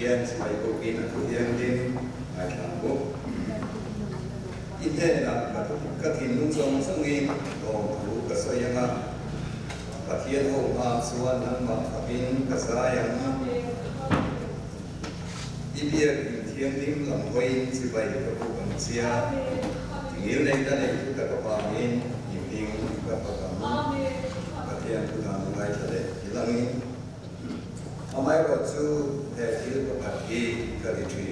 hiền phải cố gắng là thực hiện đến ngày tháng quốc in thế là các thiên nông dân sang nghi còn thủ các sợi yang các thiên hậu ma suan năng ma kapin các sợi yang ibia thiên lim làm quay chỉ vậy các cụ bằng xia nghĩa này ta này chúng ta có bao nhiêu những các bậc các thiên tu làm ngay thế này chỉ là nghĩ mai rồi chú thầy thiếu của bạn kia cái gì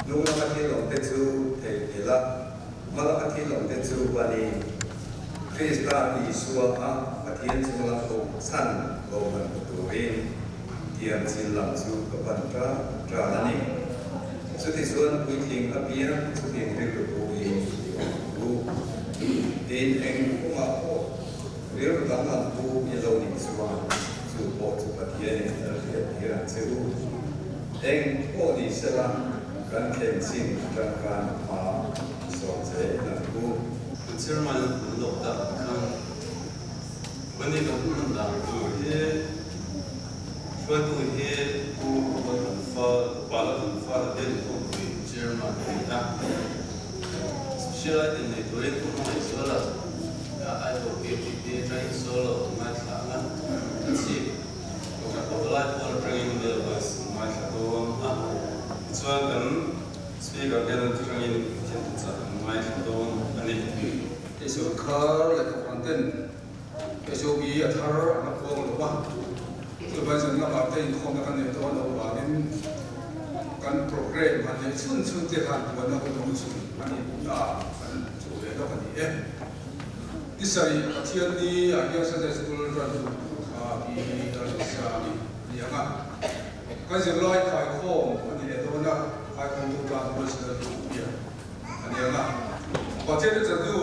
nung nó cái lòng tết chú thầy là mà nó cái lòng tết chú và đi Krista đi xua ha cái thiên chú là cầu san cầu mình tu viên thiên xin làm chú các bạn trả là gì chú thì xuân quý thiên ở bia chú thiên việc của tu viên tin anh cũng mà việc của ta làm tu như lâu đi xua chú bộ chú bát thiên ở phía là chú anh bộ đi sẽ làmกันเข็มสิ่งจังการมาสอนเสนาผู้คุณเชื่อมันหลบดับกันวันนี้ก็พูดต่างตัวเฮ่ช่วยตัวเฮ่ผู้คนฟ้าป่าละคนฟ้าเด่นผู้คุยเชื่อมันเห็นนะเชื่อในตัวเองผู้ไม่สละไอ้ตัวเก็บที่ใจสละไม่ทำนะสิก็จะบอกว่าพอเราเรียนเรื่องไม่ทำตัวส่วนกันสปีกเกอร์ที่เราเรียนเช่นจะไม่ทำตัวอันนี้ที่สุดขาและทุกคนเต้นที่สุดมีอัตรานักวงหรือว่าคือไปจนนับแต่ยังคงกันในตัวเราว่าเป็นการโปรแกรมอันนี้ซึ่งจะทำวันนั้นก็ต้องสุดอันนี้มันสุดเลยแล้วอันนี้ที่ใส่เทียนนี้อันนี้สัญญาสุดเลยเราดูมีอะไรสักอย่างอ่ะก็จะลอยขายของอันนี้ตัวนั้นขายของตัวกลางบริษัทตัวเดียวอันนี้นะพอเจ้าจะดู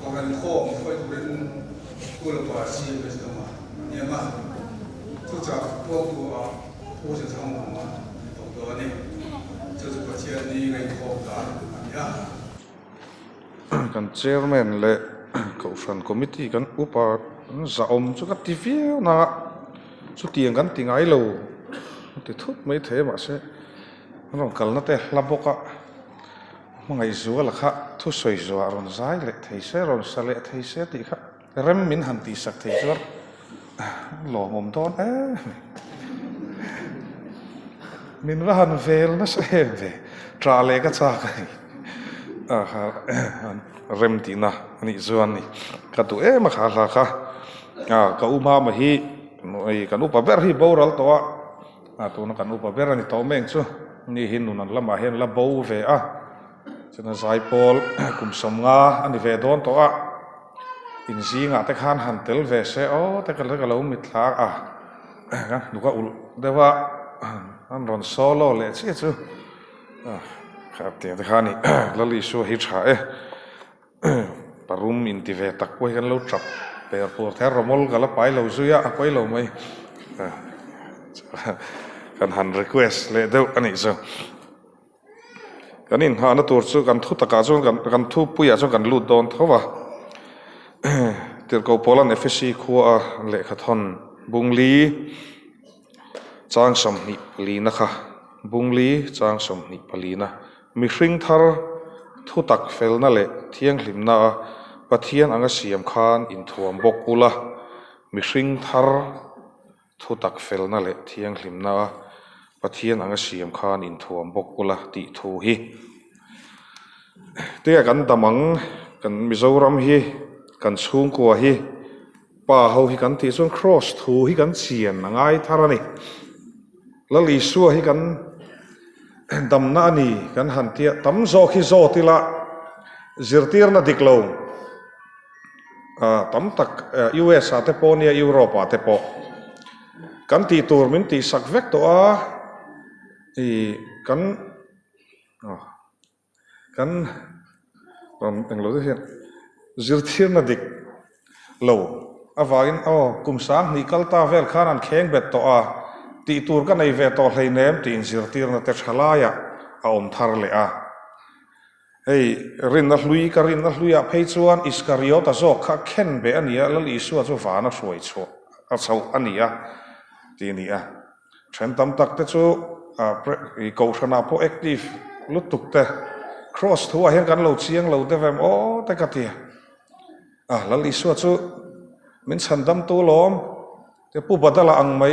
ว่าการของค่อยดูเป็นกุลภาษีเป็นสมาเนี่ยมาทุกจากพวกตัวผู้จะทำมาตัวนี้จะจะประเทศนี้ในของการอันนี้กันเชอร์แมนและเขาฟันคอมมิตี้กันอุปจะอมจุกัดทีวีนะสุดที่ยังกันติงไอโลติดทุบไม่เทมาเช่เราคัลนั่นแต่ลำบากอะมันไงจัวละค่ะทุสวยจัวรอนใจเลยเทเสรอนสเลเทเสติค่ะเริ่มมินหันตีสักเทจัวหล่อมุมต้นมินว่าหันเวลนะเช่เวทราเลก็จากไงเริ่มตีนะนี่ส่วนนี่ก็ตัวมาขาลาค่ะก็อุมาฮีกันอุปเบอร์ฮีบอรัลตัวตัวนั้นกันอุปเบอร์นี่ตัวเมงชัวนี่หินนั่นละมาเห็นละบูเวฉะนั้นสายพอลกุมสมงาอันนี้เวดอนตัวอินซีงาแต่ขันหันเตลเวเซโอแต่กันแล้วก็เรามิดลากกันดูก็อุลเดี๋ยวว่าอันรอนโซโล่เลยชิจูครับเดี๋ยวแต่ขันนี่แล้วลิชัวฮิตชาปรุมอินทิเวตักไว้กันแล้วจับเปิดปวดแทรมอลกันแล้วไปเราซื้อไปเราไม่กันหัน request เลยเดี๋ยวอันนี้จ้ะกันนี่หาหน้าตัวจู่กันทุตตะกาจู่กันทุปุยจู่กันลูดโดนเท่าว่าเดี๋ยวก็พอแล้วเนี่ยฟิสิคัวเละขัดทนบุงลีจางสมนิปลีนะคะบุงลีจางสมนิปลีนะมีริงทาร์ทุตักเฟลนั่นแหละเที่ยงหลิมนาปะเทียนอังกฤษยมคานอินทวมบกุละมีริงทาร์ทุตักเฟลนั่นแหละเที่ยงหลิมนาปะเทียนอังกฤษยมคานอินทวมบกุละติทูฮีเตี้ยกันตะมังกันมิโซรัมฮีกันชุงกัวฮีป่าเฮาฮีกันที่ส่วน cross ทูฮีกันเสียนง่ายทารานี่แล้วลีซัวฮีกันดำนานีกันหันเตียตั้มโซฮิโซติละจิรตีร์นาดิกลงตั้มตักUS อาเตโปเนียยุโรปอาเตโปกันตีตูร์มินตีสักเวกตัวกันตอนอังโลที่เห็นจิรตีร์นาดิกลงอวาอินกุมสังนิคัลตาเวลขานันเข่งเบ็ดตัวตีตูร์กันในเวทตัวเลยเนมตีอินจิรตีร์นาเตชลายะอมทาร์เลยเฮ้ยรินนัทลุยก็รินนัทลุยเพย์ชวนอิสการิโอตาโซข้าเข็นเบอันนี้แล้วอิสุอาโซฟานะสวยชัวอาเซาอันนี้ทีนี้ ฉันตำตักแต่จู่กูชนะพวกแอคทีฟลุตุกแต่ cross ทัวเห็นกันเราเชียงเราเดวมโอ้แต่กะเตียแล้วลิสัวจู่มินฉันดำตัวล้อมแต่ผู้บัดละอังไม่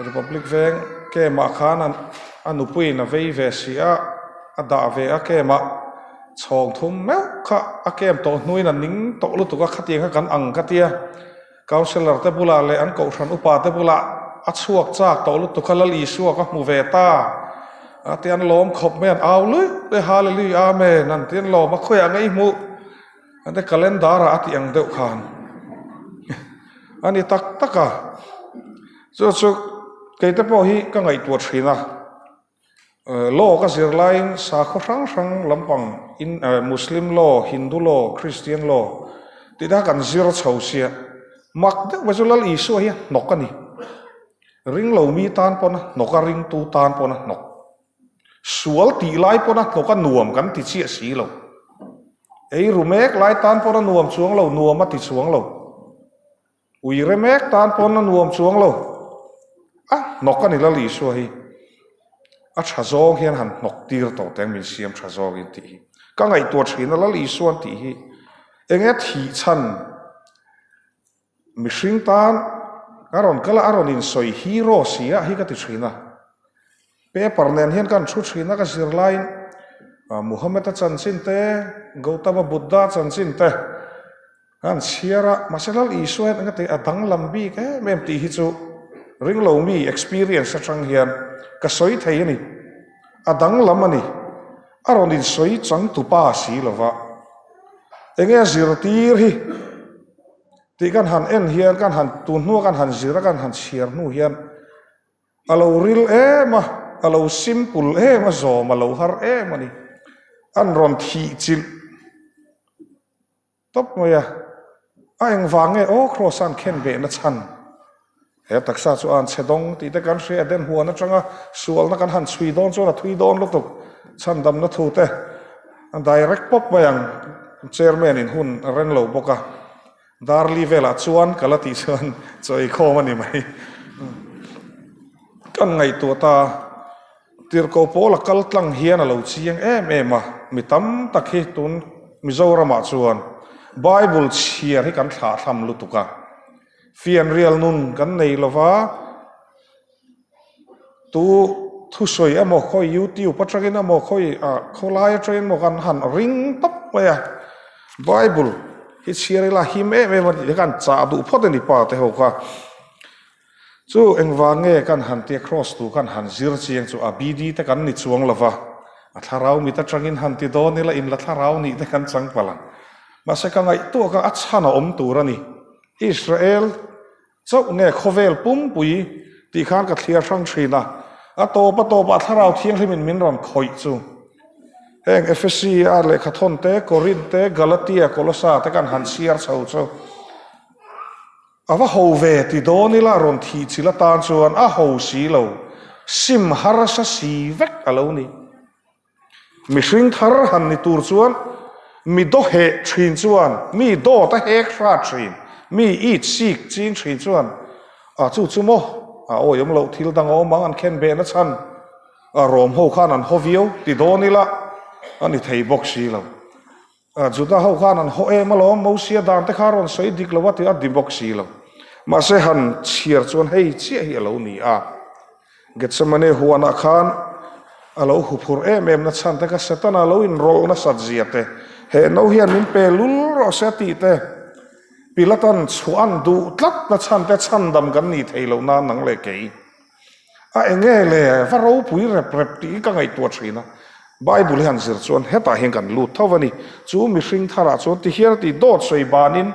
Republic เวงแกมาขานันอนุปุยนะเวเสียดาเวแกมาช่องทุ่มแมวค่ะแกมโตนุยนันนิ่งโตลุตุกะขัดเตียงกันอังกะเตียกาวเซลล์เตบุลาเลอันกูฉันอุปาเตบุลาอัดสวกจากโตลุตุกะละลีสัวกะมูเวตาเตียนล้อมขบแม่นเอาเลยเดฮาเลลูยาเมนั่นเตียนล้อมมาคุยอะไรมูอันเดคัลเลนดาร์อัดยังเดือดขานอันนี้ตักจู่เกิดพอฮีก็ไงตัวชีนะโลกก็เสียไลน์สาขาทั้งลำพังมุสลิมโลฮินดูโลคริสเตียนโลที่ได้กันเสียร์เฉาเสียมักเด็กวัจุลลอิสุเฮียนกกันนี่ริงเหล่ามีตานปนนกริงตูตานปนนกสวลตีไล่ปนนกกันนวมกันติเชียสีเหล่ารูเมกไล่ตานปนนวมช่วงเหล่านวมมาติช่วงเหล่าอุยเรเมกตานปนนวมช่วงเหล่านกกันนี่ละลิสุเฮียชาโซเฮียนหันนกตีร์โตแต่งมีเสียมชาโซกินตีก็ไงตัวชีนละลิส่วนตีเองที่ฉันมิชิงตานอารอนก็ละอารอนอินสอยฮีโร่เสียฮีก็ติดชีนะเป้ปาร์เนนเฮียนกันชุดชีนะก็สิรไลน์มุฮัมมัดจันสินเตกอตมบุตรจันสินเตกันเชียระมาเชลล์อิสุเฮนก็ติดดังลำบีแค่เมมตีฮิจูริงเรามี experience จังเฮียนก็สวยไทยนี่ดังลำมันนี่อารอนอินสอยจังตุป้าสีละวะเองสิรตีร์ฮีที่กันหันเอ็นเฮียนกันหันตุนหัวกันหันจิระกันหันเชียร์นู่เฮียนเราริลมาเราซิมพุลมาโซมาเราฮาร์มานี่อันรอนทีจิลตบมาอย่าไอ้ยังฟังโอ้ครอสันเข็นเบนัชันตักษาจวนเสดงที่แต่กันเสียเดินหัวนั่นจังส่วนนักกันหันสวีดอนจวนทวีดอนลุตุกชันดำนัทูเตอันไดเรกป๊อปมาอย่างเชอร์แมนอินหุ่นเรนโลบกะดาร์ลีเวลาชวนกะละติชวนจอยโคมันนี่ไหมกันไงตัวตาตีร์โกโปละกัลตังเฮียนเราเชียงมามีตั้มตะเคีตุนมีเจ้าระมาชวนไบเบิลเชียร์ให้กันขาทำลุตุกะเฟียนเรียลนุนกันในละวะตัวทุสวยโมคอยยูติวปัจจัยโมคอยเขาไล่เทรนโมกันหันริงตับไปไบเบิลฮิตเชียร์ละฮิมมันจะกันจ่าดูพอดีนี่ป่าแต่หัวก็จู่เอ็งวางกันหันเตียครอสตูกันหันซิร์เชียงจู่บีดีแต่กันนิดช่วงละวะถ้าเรามีแต่จังอินหันติโดนี่ละอินละถ้าเรานี่แต่กันจังพลังมาสักไงตัวก็อัศหนาตัวนี่อิสราเอลเจ้าโคเวลปุ่มปุยตีข้างกับเทียช่างชีนะโตปะถ้าเราเที่ยงที่มินรอนคอยจู่เองเอฟซีอะไรขัดทนเตโครินเตกาลาเตียโคลอสาแต่กันหันเชียร์เจ้าว่าโฮเวติโดนี่ละรอนทีจิละตานชวนโฮสีเหลาซิมฮาร์สสีเวกอะไรนี่มิชิงทาร์หันนิตูร์ชวนมีโดเฮชินชวนมีโดตะเฮกราชินมีอีดซีกจีนชินชวนจู่โมโอ้ยมเราทิลดังมังอันเคนเบนัชันรวมหัวข้านันฮอวิโอติโดนี่ละอันนี้ไทยบอกสีเราจุดนั้นหัวข้านันหัวมาล้อมมูเสียดานแต่ข้ารอนสวยดิกละว่าที่ดิบอกสีเรามาเสหันเชียร์ชวนให้เชี่ยเรานี่เกิดสมัยหัวนักขันเราหุบหัวนัชันแต่ก็เสตันเราอินโรนัสัตเจียเตเห็นเราเห็นมินเปลุลรอเสติเตปีละตันชวนดูตัดนัชันแต่ชันดำกันนี่ไทยเรานานนังเลยเกย์เองเลยว่าเราปุ๋ยเร็บตีก็ไงตัวชีนะไบเบิลหันเสียชวนเฮตาเฮงกันลุดเท่าวันนี้จู่มิชิงทาราชวนที่เฮียที่โดดสวยบานิน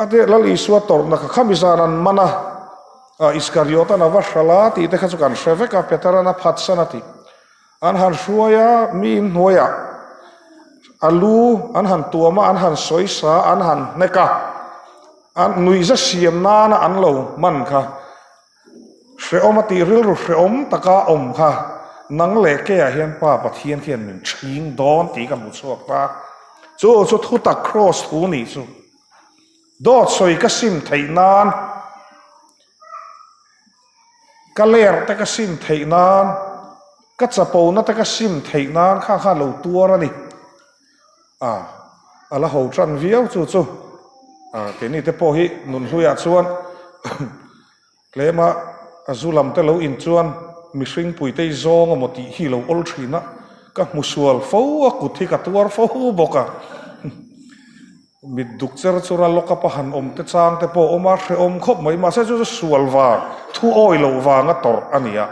เดี๋ยวเราอิสวาตอร์นักข้ามิจารันมันอิสการิโอตันอวัชลาที่เด็กข้าจุกันเชฟกับเปตารานาพัดสนาติอันหันชัวยามีนหัวยาอัลลูอันหันตัวมาอันหันสวยสาอันหันเนกะอันนุยจะเสียมนานะอันเหลามันค่ะเสียอมติริลรุเสียอมตะกาอมค่ะนังเล็กแก่เฮียนป้าปะเทียนเทียนหนึ่งชิงดอนตีกับมุสวกตาจู่ทุตักครอสทูนี่จู่ดอดสวยก็ซิมไทยนาน ka ler te ka sim thei nan ka chapo na te ka sim thei nan kha lo tuar ani ala ho tran viau chu ke ni te po hi nun hluya chuan lema azulam te lo in chuan mihring pui te zong amoti hi lo ol thina ka musual fo a kuthi ka tuar fo boka mit dukcher chura loka pahan om te chang te po oma hre om khop mai ma se chu sual wa thu oi lo wa nga tor ania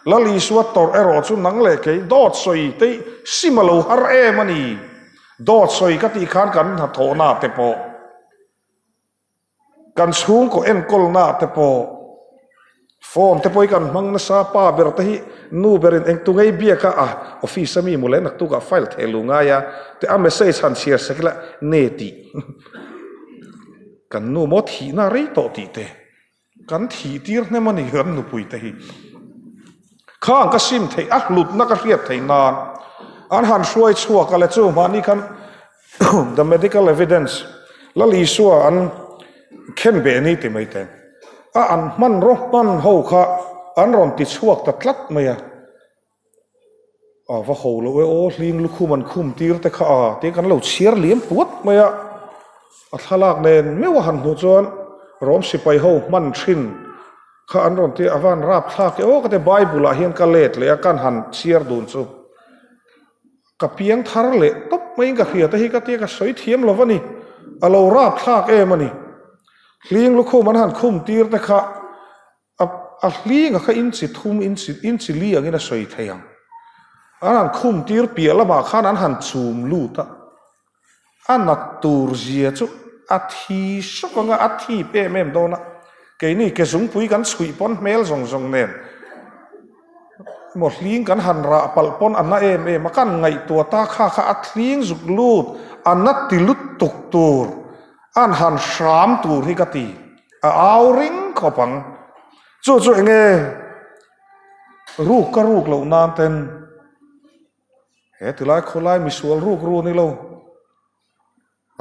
lali suat tor ero chu nang le ke dot soi te simalo har e mani dot soi ka ti khan kan ha tho na te po kan chung ko en kol na te po phone te poi kan mang na sa pa ber te hi nu berin eng tu ngai bia ka office mi mule nak tu ka file thelu nga ya te a message han share sekla neti kan nu mo thi na rei to ti te kan thi tir ne mani han nu pui te hi khang ka sim thei a lut na ka riat thei nan an han suai chua ka le chu ma ni kan the medical evidence la li suwa an khen be ni ti mai te an man ro man ho kha an ron ti chuak ta tlat maya va ho lo o hling lu khuman khum tir te kha te kan lo chiar liam puat maya a thalak nen me wa han hu chuan rom sipai ho man thin kha an ron ti awan rap thak o ka te bible a hian ka let le kan han chiar dun chu ka piang thar le top mai ka khia te hi ka te ka soi thiam lo wani alo rap thak e mani hling lu khu man han khum tir te kha a hling a kha in chi thum in chi li angin a soi theiang an khum tir pia lama khan an han chum lu ta an tur zia chu a thi sokanga a thi pe mem dona ke ni ke zung pui kan chui pon mel zong nen mo hling kan han ra pal pon anna em kan ngai tua ta kha a hling zuk lut anna tilut tuk tur an han sham tur hi ka ti a auring khopang chu enge ruk ka ruk lo nan ten he tilai kholai misual ruk ru ni lo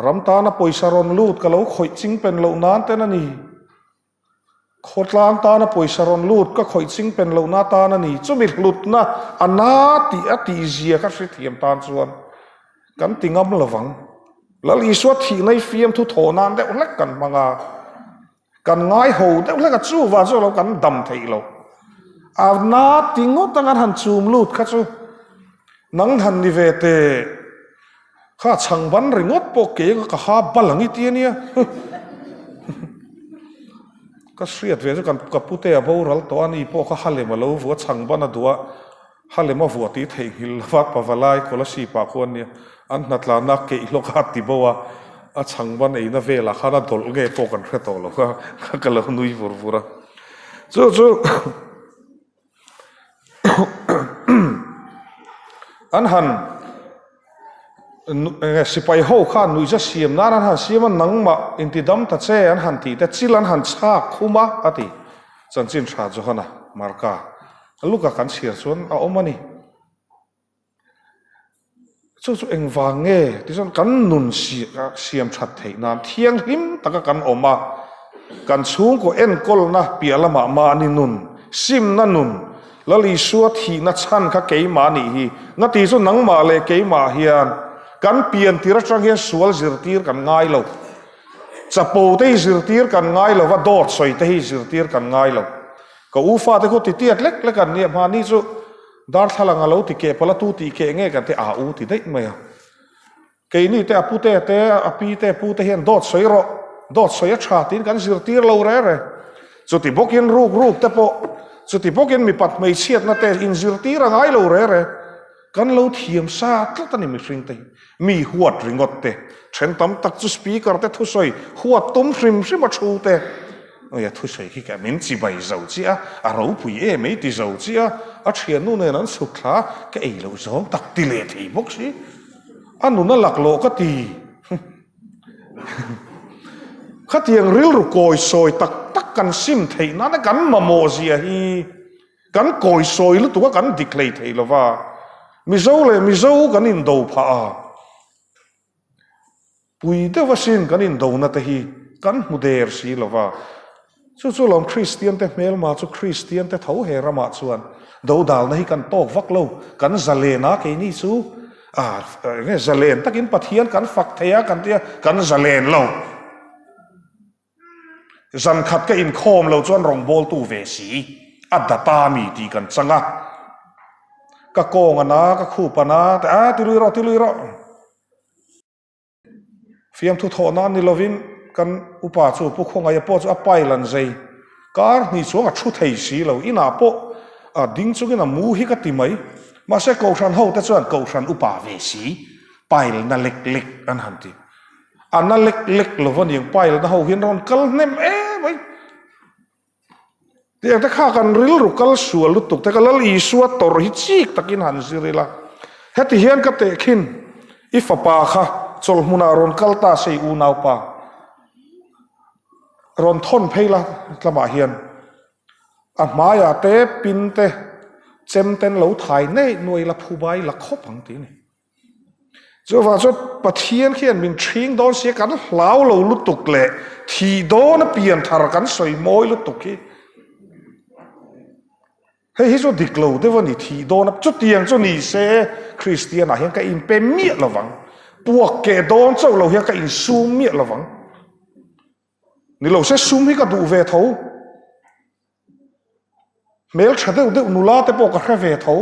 ramta na poisa ron lut ka lo khoi ching pen lo nan ten ani khotlang ta na poisa ron lut ka khoi ching pen lo na ta na ni chumi lut na ana ti zia ka hri thiam tan chuan kan tingam lawang lali suat thi nei fiam thu tho nan de ulek kan manga kan ngai ho de ulek chu wa zo lo kan dam thei lo na tingo tangan han chum lut kha chu nang han ni ve te kha changban ringot po ke ka ha balangi ti ania ka sriat ve kan ka pute a boral to ani po kha halema lo vo changban a duwa halema vo ti thei hil wat pawalai kola si pa khon nia an natla na ke lo kha ti bowa a changban ei na vela khana dol nge po kan hre to lo ka lo nui vur vura chu an han sipai ho kha nui ja siam na an han siam nang ma intidam ta che an han ti te chilan han cha khuma ati chanchin tha johana marka luka kan siar chuan a omani chu engwange ti son kan nun siam that thei nam thiang him taka kan oma kan chung ko en kol na pialama ma ni nun sim na nun lali suat hi na chan kha keima ni hi nga ti chu nang ma le keima hian kan pian tira tang hian sual zirtir kan ngai lo chapo te zirtir kan ngai lo wa dot soi te hi zirtir kan ngai lo ka ufa te ko ti tiat lek lek kan ni ma ni chu dar thalang alo ti ke pala tu ti ke nge kan te a u ti dei maya ke ni te apute te api te pu te hian dot soi a tha tin kan zirtir lo re chu ti bokin ruk te po chu ti bokin mi pat mai chiat na te in zirtir a ngai lo re kan lo thiam sa tlatani mi hring te mi huat ringot te then tam tak chu speaker te thu soi huat tum hrim ma thu te oya thu soi hi ka min chi bai zau chi a ro pui e mei ti zau chi a thian nu ne nan su thla ka ei lo zong tak ti le thei bok si anu na lak lo ka ti khatiang ril ru koi soi tak kan sim thei na kan ma mo zia hi kan koi soi lu tu kan diklei thei lo wa mi zo kan in do pha pui de wasin kan in do na te hi kan mu der si lo wa chu lom Christian te mel ma chu Christian te tho he rama chuan do dal na hi kan tok vak lo kan zalena ke ni chu nge zalen takin pathian kan fak theya kan tia kan zalen lo zan khat ka in khom lo chuan rong bol tu ve si adata mi ti kan changa ka kong ana ka khu pana ta tilui ro fiam thu tho na ni lovin kan upa chu pu khonga ya po chu apai lan zai kar ni chuang a thu thei si lo ina po ding chu gina mu hi ka ti mai ma se ko san ho ta chuan ko san upa ve si pail na lek an han ti anna lek lovon yang pail na ho hin ron kal nem mai tiang ta kha kan ril ru kal sual lu tuk ta kalal i suat tor hi chik takin han zirila heti hian ka te khin ifa pa kha chol hmuna ron kalta sei u nau pa ron thon pheila tlama hian a maya te pin te chem ten lo thai nei noi la phubai la khop ang ti ni cho wa cho pathian khian min thing don se kan hlau lo lu tuk le thi do na pian thar kan soi moi lu tuk ki hei hi cho diklo de wani thi do na chu tiang chu ni se Christian a hian ka in pe mi lawang puak ke don chau lo hian ka in sum mi lawang ni lo se sum hi ka du ve tho mel thade de nula te po ka kha ve tho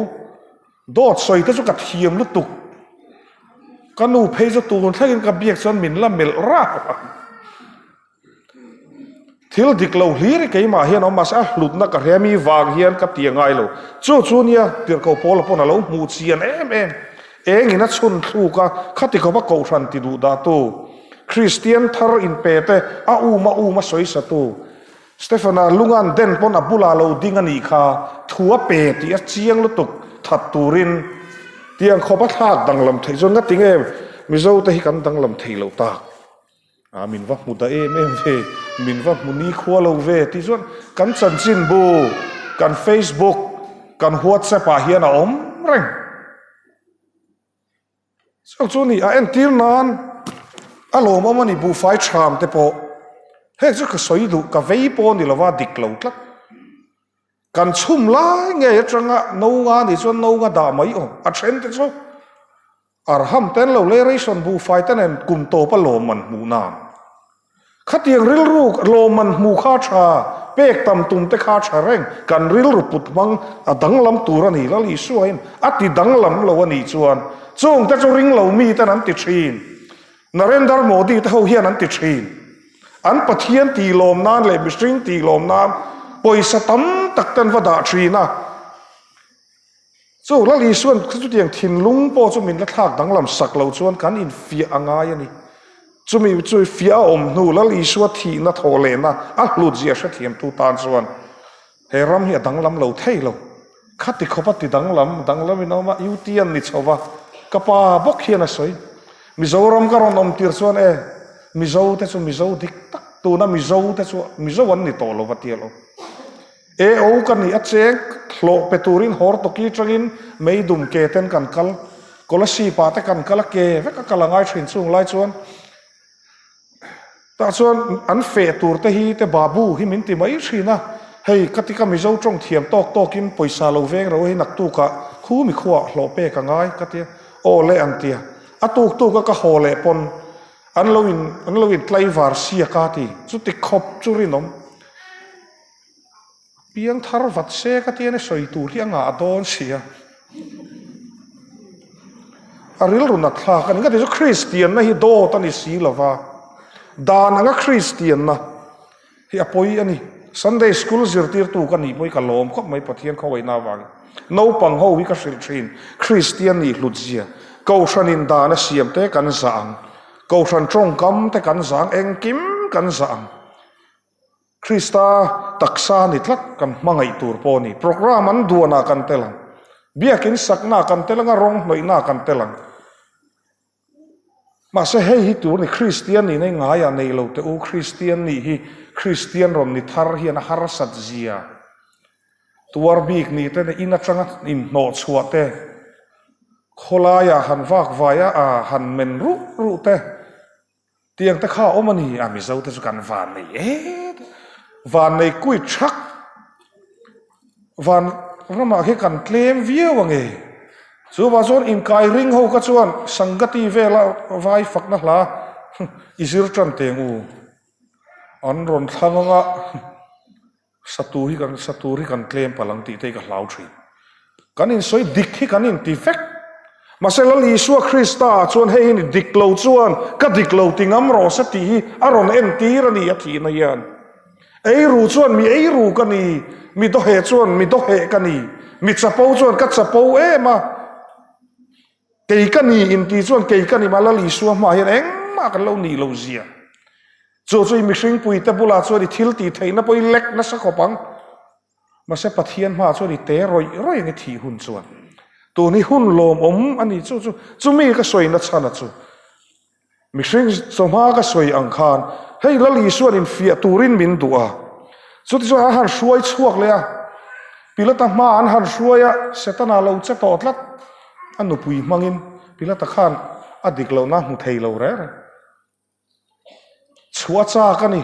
dot soi te chu ka thiam lu tuk kanu phei cho tu thlagin ka biak chon min la mel ra thil diklo hlir ke ma hian omas a hlutna ka remi wang hian ka tiangai lo chu nia tir ko pol pon lo mu chian engina chun thu ka khati ko ba ko ran ti du da tu Christian thar in pe te a uma soi sa tu Stefana lungan den pon abula lo ding ani kha thua pe ti a chiang lu tuk that turin tiang khopa thak danglam thei zon nga tinge mizo te hi kan danglam thei lo ta min va mu da em ve min va mu ni khwa lo ve ti zon kan chan chin bu kan Facebook kan WhatsApp a hian a om reng so chu ni a en tir nan alo ma mani bu fai cham te po he chu ka soi du ka vei po ni lova diklo tlak kan chum lai nge atanga no nga ni chon no nga da mai a then te chu arham ten lo le reison bu fai ten en kum to pa lo man mu na khatiang ril ru lo man mu kha tha pek tam tum te kha tha reng kan ril ru put mang a danglam turani la li suain ati danglam lo ani chuan chung te chu ring lo mi tan an ti thin Narendra Modi te ho hian an ti thin an pathian ti lom nan le mistring ti lom nan poisa tam tak tan wada thina so la li suan chu tiang thin lung po chu min la thak danglam sak lo chuan kan in fi angai ani chu mi chu fia om nu la li suat thi na thole na a hlut zia sha thiam tu tan chuan he ram hi danglam lo thei lo khati khopat ti danglam inoma utian ni chowa kapa bok hian a soi Mizoram ka ron om tir chuan mizo te chu mizo dik tak tu na mizo te chu mizo an ni to lo watialo o kan ni a cheng thlo peturin hor to ki changin meidum ke ten kan kal kolasi pa te kan kala ke ve ka kalangai thin chung lai chuan ta chuan an fe tur te hi te babu hi min ti mai thina hei katika mizo tong thiam tok kim poisa lo veng ro hi nak tu ka khu mi khuwa hlo pe ka ngai katia o le an tia atuk ka hole pon an lo in tlai var sia ka ti chu ti khop chu rinom piang thar vat se ka ti ne soi tu hianga adon sia aril runa thla kan ga ti Christian na hi do ta ni si lova dan anga Christian na hi apoi ani Sunday school zirtir tu kan ni poi ka lom khop mai pathian khawai na wang no pang ho wi ka sil thin Christian ni lutzia câu san in da na siam te kan sang câu san trong kam te kan sang eng kim kan sang Krista taksa ni tlak kan mangai tur po ni program an duana kan telang biakin sakna kan telang rong noi na kan telang ma se hei hi tur ni Christian ni nei ngaya nei lo te u Christian ni hi Christian rom ni thar hi na har sat zia tuar bik ni te ina changa in no chua te kholaya han vak vaya han men ru te tiang ta kha omani ami zo te kan van ni van nei kui thak van rama he kan claim view wange chu wa zon in kai ring ho ka chuan sangati vela vai fakna hla izir tran tengu an ron thanga saturi kan claim palang ti te ka hlau thri kanin soi dik hi kanin ti fek masela li su Krista chuan hei ni diklo chuan ka diklo tingam ro sa ti aron en ti rani a thi na yan ei ru chuan mi ei ru ka ni mi do he chuan mi do he ka ni mi chapo chuan ka chapo ema kei ka ni in ti chuan kei ka ni mala li su ma hian eng ma kan lo ni lo zia chu mi hring pui te bula chuan i thil ti theina poi lek na sa khopang ma se pathian ma chuan i te roi nge thi hun chuan tu ni hun lom ani chu mi ka soi na chana chu mi hring choma ka soi ang khan hei lali suan in fia turin min du'a chu ti chuan han hruai chuak le a pilata ma an han hruaya setana lo che to tlat anu pui mangin pilata khan adik lo na mu thei lo re chua cha ka ni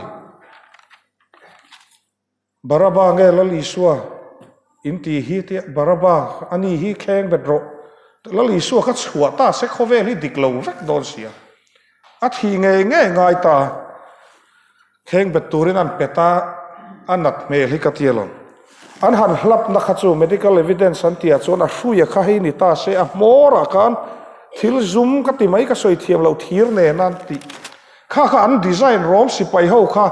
baraba nge lali suwa inti hi te baraba ani hi kheng bedro lali suwa kha chua ta se khovel hi diklo vek don sia athi nge ngai ta kheng bet turin an peta anat mel hi katielon an han hlap na kha chu medical evidence an tia chona hruya kha hi ni ta se a mora kan thil zoom ka ti mai ka soi thiam lo thir ne nan ti kha an design rom si pai ho kha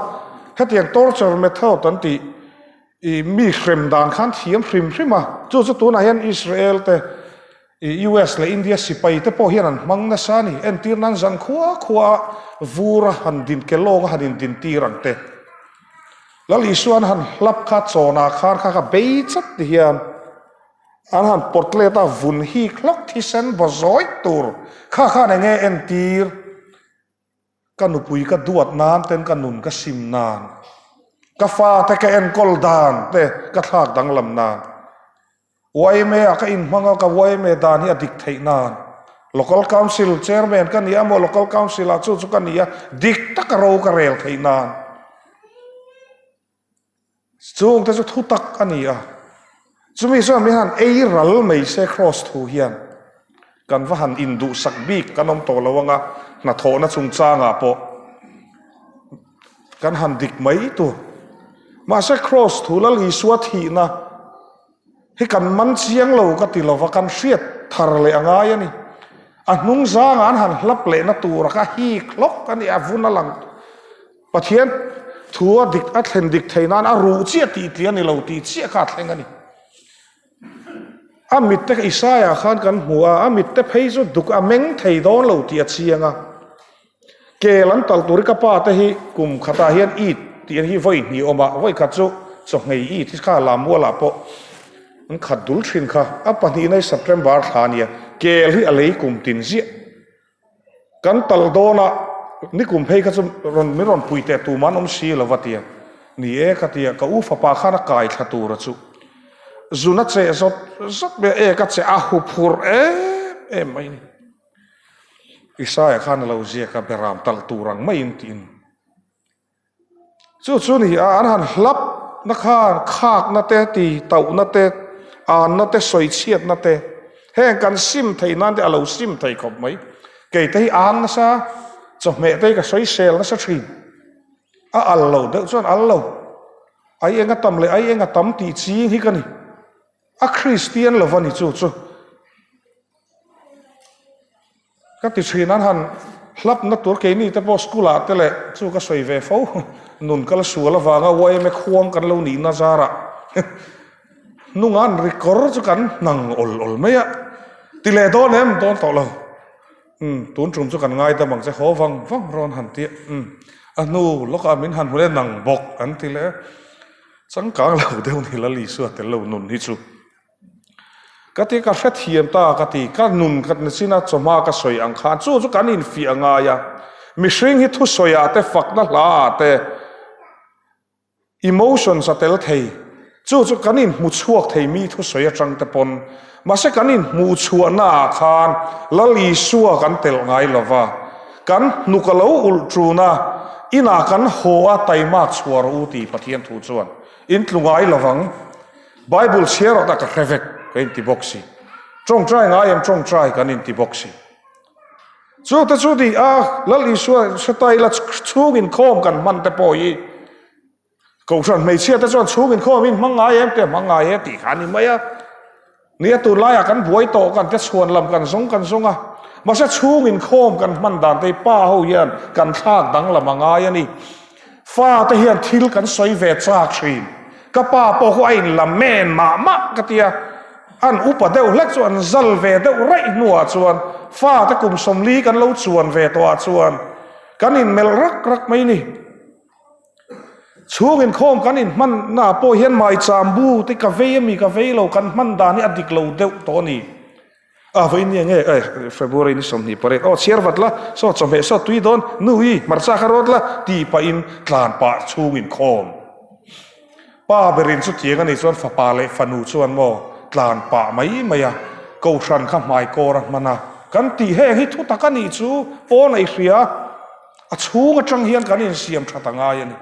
hetiang torture method an ti i mi khrem dan khan thiam hrim chu tu na hian Israel te US le India si pai te po hian an mang na sa ni en tir nan zan khua vura han din ke lo han din tirang te lali suan han hlap kha chona kha bei chat hian an han portleta vun hi clock thi sen bozoi tur kha na nge en tir kanupui ka duat nan ten kanun ka sim nan ka fa te ka en kol dan te ka thak dang lam nan wai me ka in manga ka wai me dan hi adik thei nan local council chairman kan ya mo local council a chu kan ya dik tak ro ka rel thei nan chung te chu thu tak ani a chumi so mi han ei ral mei se cross thu hian kan va han indu sak bik kanom to lawanga na tho na chung changa po kan han dik mai tu ma se cross thu la li suat hi na hi kan man chiang lo ka ti lo va kan hriat thar le anga yani a hnung zang an han hlap le na tur ka hi klok ani avuna lang pathian thua dik a thlen dik theinan a ru chi ti tlian ni lo ti chi kha thleng ani amit te Isaiah khan kan hua amit te phei zo duk a meng thei don lo ti a chianga kelan tal tur ka pa te hi kum khata hian i ti hi voi ni oma voi kha chu so ngei i thi kha lam wala po an khat dul thin kha a pani nei September thania kel hi alei kum tin zia kan tal dona ni kum phei kha chu ron mi ron puite tu man om si lawatia ni e khatia ka u fa pa khana kai thatu ra chu zuna che zot be e ka che a hu phur e mai ni Isaiah khan lo zia ka beram tal turang mai in tin chu ni an han hlap na khan khak na te ti tau na te an na te soi chiat na te heng kan sim thei nan te alo sim thei khop mai ke te an na sa cho me te ka soi sel na sa thin a allo de chuan allo ai enga tam le ai enga tam ti chi hi kani a Christian lovani chu ka ti thrinan han hlap na tur ke ni te po skula te le chu ka soi ve fo nun kala suala wanga wai me khuang kan lo ni na zara nungan rikor chu kan nang ol meya ti le do nem don to lo tun trum chu kan ngai ta bang che ho wang ron han ti anu loka min han hule nang bok an ti le chang kang lo deu ni la li su te lo nun hi chu kati ka hret hiam ta kati ka nun kat na sina choma ka soi ang khan chu kan in fi anga ya mi hring hi thu soya te fak na hla te emotions atel thei chu kan in mu chuak thei mi thu soya tang te pon ma se kan in mu chua na khan la li suwa kan tel ngai lova kan nukalo ul tru na ina kan hoa taimak chuar uti pathian thu chuan in tlungai lawang Bible share da ka revek kan ti boxi trong trai nga yam trong trai kan in ti boxi chu ta chu di a lal isua satai la chungin khom kan man te poi ko san mei chia ta chuan chungin khom in manga yam te manga ye ti khani maya nia tu lai kan buai to kan te chuan lam kan zonga mà sẽ chung in khom kan man dan te pa ho yan kan thak dang la manga yani fa te hian thil kan soi ve chak thin ka pa po ho ain la men ma ka tia an upa deuh lek chuan zal ve deuh rai nuwa chuan fa te kum som li kan lo chuan ve to chuan kan in mel rak mai ni chung in khom kan in man na po hian mai chambu te ka ve mi ka ve lo kan man dan ni adik lo deuh to ni vậy nè nghe February ni som ni pare share vat la so chome so tui don nui marcha kharot la ti pa in tlan pa chung in khom pa berin chu tiang ani chuan fa pa le fanu chuan mo tlan pa mai maya ko ran kha mai ko ran mana kan ti he hi thu takani chu po nei hria a chung atang hian kan in siam thatanga yani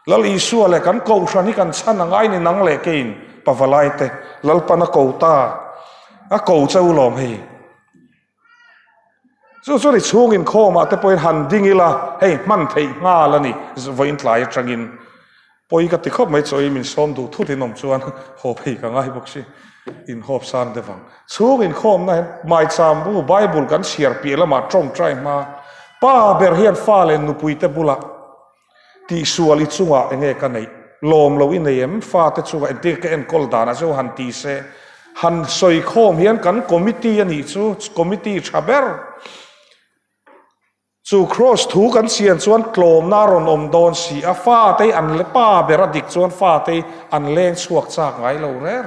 lal isu le kan ko ran hi kan chan angai ni nang le kein pawalai te lal pana ko ta a cầu châu lòm hì số này chung in kho mà te poi han ding ila hey man thei nga la ni voin tlai trangin poi ka ti khop mai choi min som du thu ti nom chuan ho phei ka ngai boxi in hop san de wang chung in khom na mai cham bu bible kan share pi la ma trong trai ma pa ber hian fa le nu pui te bula ti suali chunga enge ka nei lom lo in em fa te chuwa en te ka en kol dana so han ti se han soi khom hian kan committee ani chu committee chaber chu cross thu kan sian chuan tlom na ron om don si a fa te an le pa bera dik chuan fa te an leng chuak chak ngai lo rer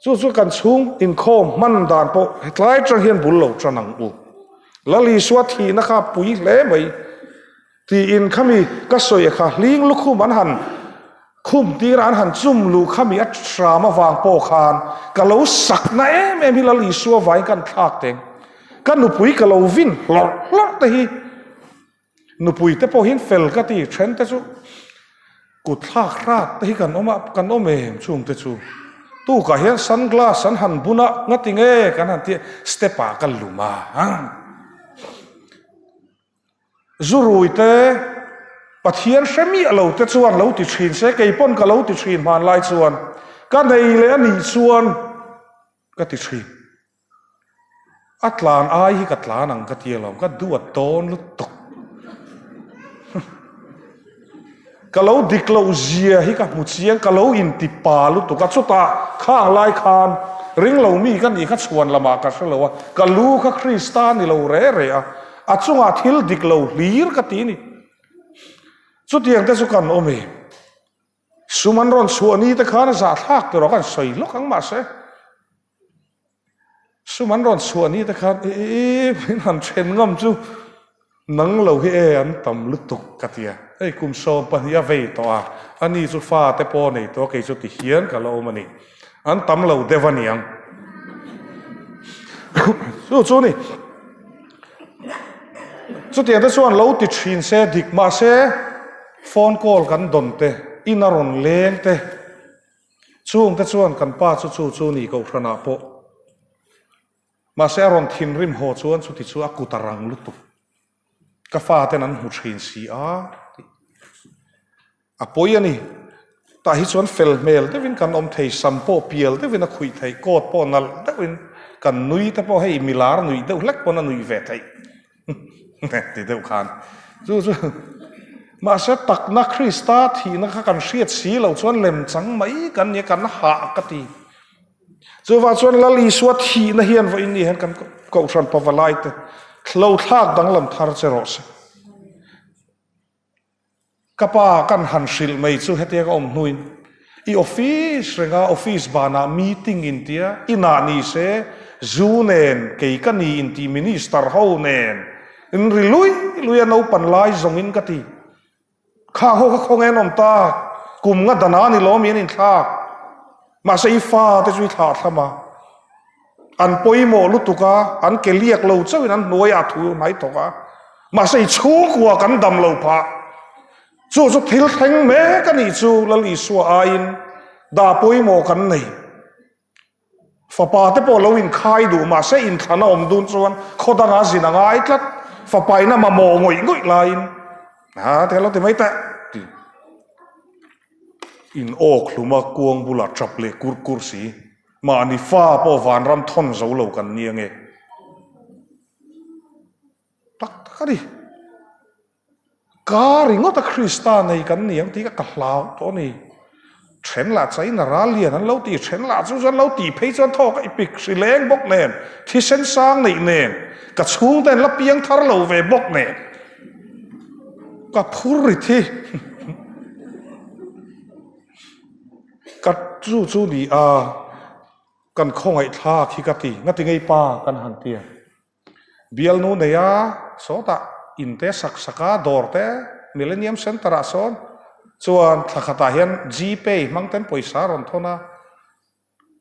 chu kan chung in khom man dan po tlai tang hian bul lo chanang u lali swat hi na kha pui le mai ti in khami ka soi kha ling lu khu man han khum ti ran han chum lu khami at trama wang po khan ka lo sak na em hi lali suwa vai kan thak teng kan nu pui ka lo vin lor te hi nu pui te po hin fel ka ti then te chu ku thak rat te hi kan om em chung te chu tu ka hian sunglass san han buna ngati nge kan han ti stepa kan luma zurui te pathian shemi alo te chuan lo ti thin se keipon ka lo ti thin man lai chuan ka nei le ani chuan ka ti thin atlan ai hi ka tlan ang ka tialom ka duat ton lu tok ka lo diklo zia hi ka mu chiang ka lo in ti pa lu to ka chuta khang lai khan ring lo mi kan ni kha chuan lama ka shalo ka lu kha kristan ni lo re a chunga thil diklo lir ka ti ni chu tiang te chu kan omi suman ron suani te khana za thak te ro kan soi lok ang ma se suman ron suani te khan pin han chen ngam chu nang lo hi an tam lu tuk ka tia ei kum som pa ya ve to a ani chu fa te po nei to ke chu ti hian ka lo mani an tam lo devaniang chu ni chu tiang te chuan lo ti thin se dik ma se phone call kan don te inaron leng te chung te chuan kan pa chu ni ko thana po ma se ron thin rim ho chuan chu ti chu akutarang lutu ka fa te nan hu thin si a poi ani ta hi chuan fel mel te vin kan om thei sampo piel te vin a khui thei kot po nal te vin kan nui te po hei milar nui deuh lek po na nui ve thei ti deuh khan chu mà sẽ tắc na Krista thì nó kan siết xí lâu chuan lem chẳng mấy kan ye kan hạ cái gì cho vào chuan lali suat thì nó hiền vậy ni hiền kan cậu san pawalai te lâu thak dang lam thar che ros kapa kan han sil mai chu hetia ka om nuin i office renga office bana meeting in tia ina ni se zunen ke kan ni in ti minister ho nen in lui no pan lai zong in ka ti kha ho ka khong en om ta kum nga dana ni lo mi in thak ma sei fa te chui thla thama an poimo lu tuka an ke liak lo chawin an noi a thu mai to ka mà say chú của cắn đầm lâu phá chú chú thiếu thanh mẹ cái này chú là lý xua ai đã bôi mồ cắn này phá ba tế bộ lâu in khai đủ mà sẽ in thana đun chuan khó đang ngã gì nàng ai lát phá bài na mà mồ ngồi lại thế lo thì mấy ta in ốc luma cuồng bula chập lệ kur si mà ni pha po van ram thon dấu lâu cắn nia nghe tắc cái đi cá ring ngót Krista này cắn niang tí cái lao đó này chén là cháy là ra liền hắn lâu tì chén là chú dân lâu tì thấy dân thọ cái bịch xì lén bốc nền thì sen sang này nền cả xuống tên lấp biếng thar lâu về bốc nền cả phur thì cả chú đi cần không ai tha khi cái gì ngắt ngay pa cần hàng tiền bial nu này số ta in te saka dor te Millennium Center son chuan thakata hian GPay mang ten poisa ron thona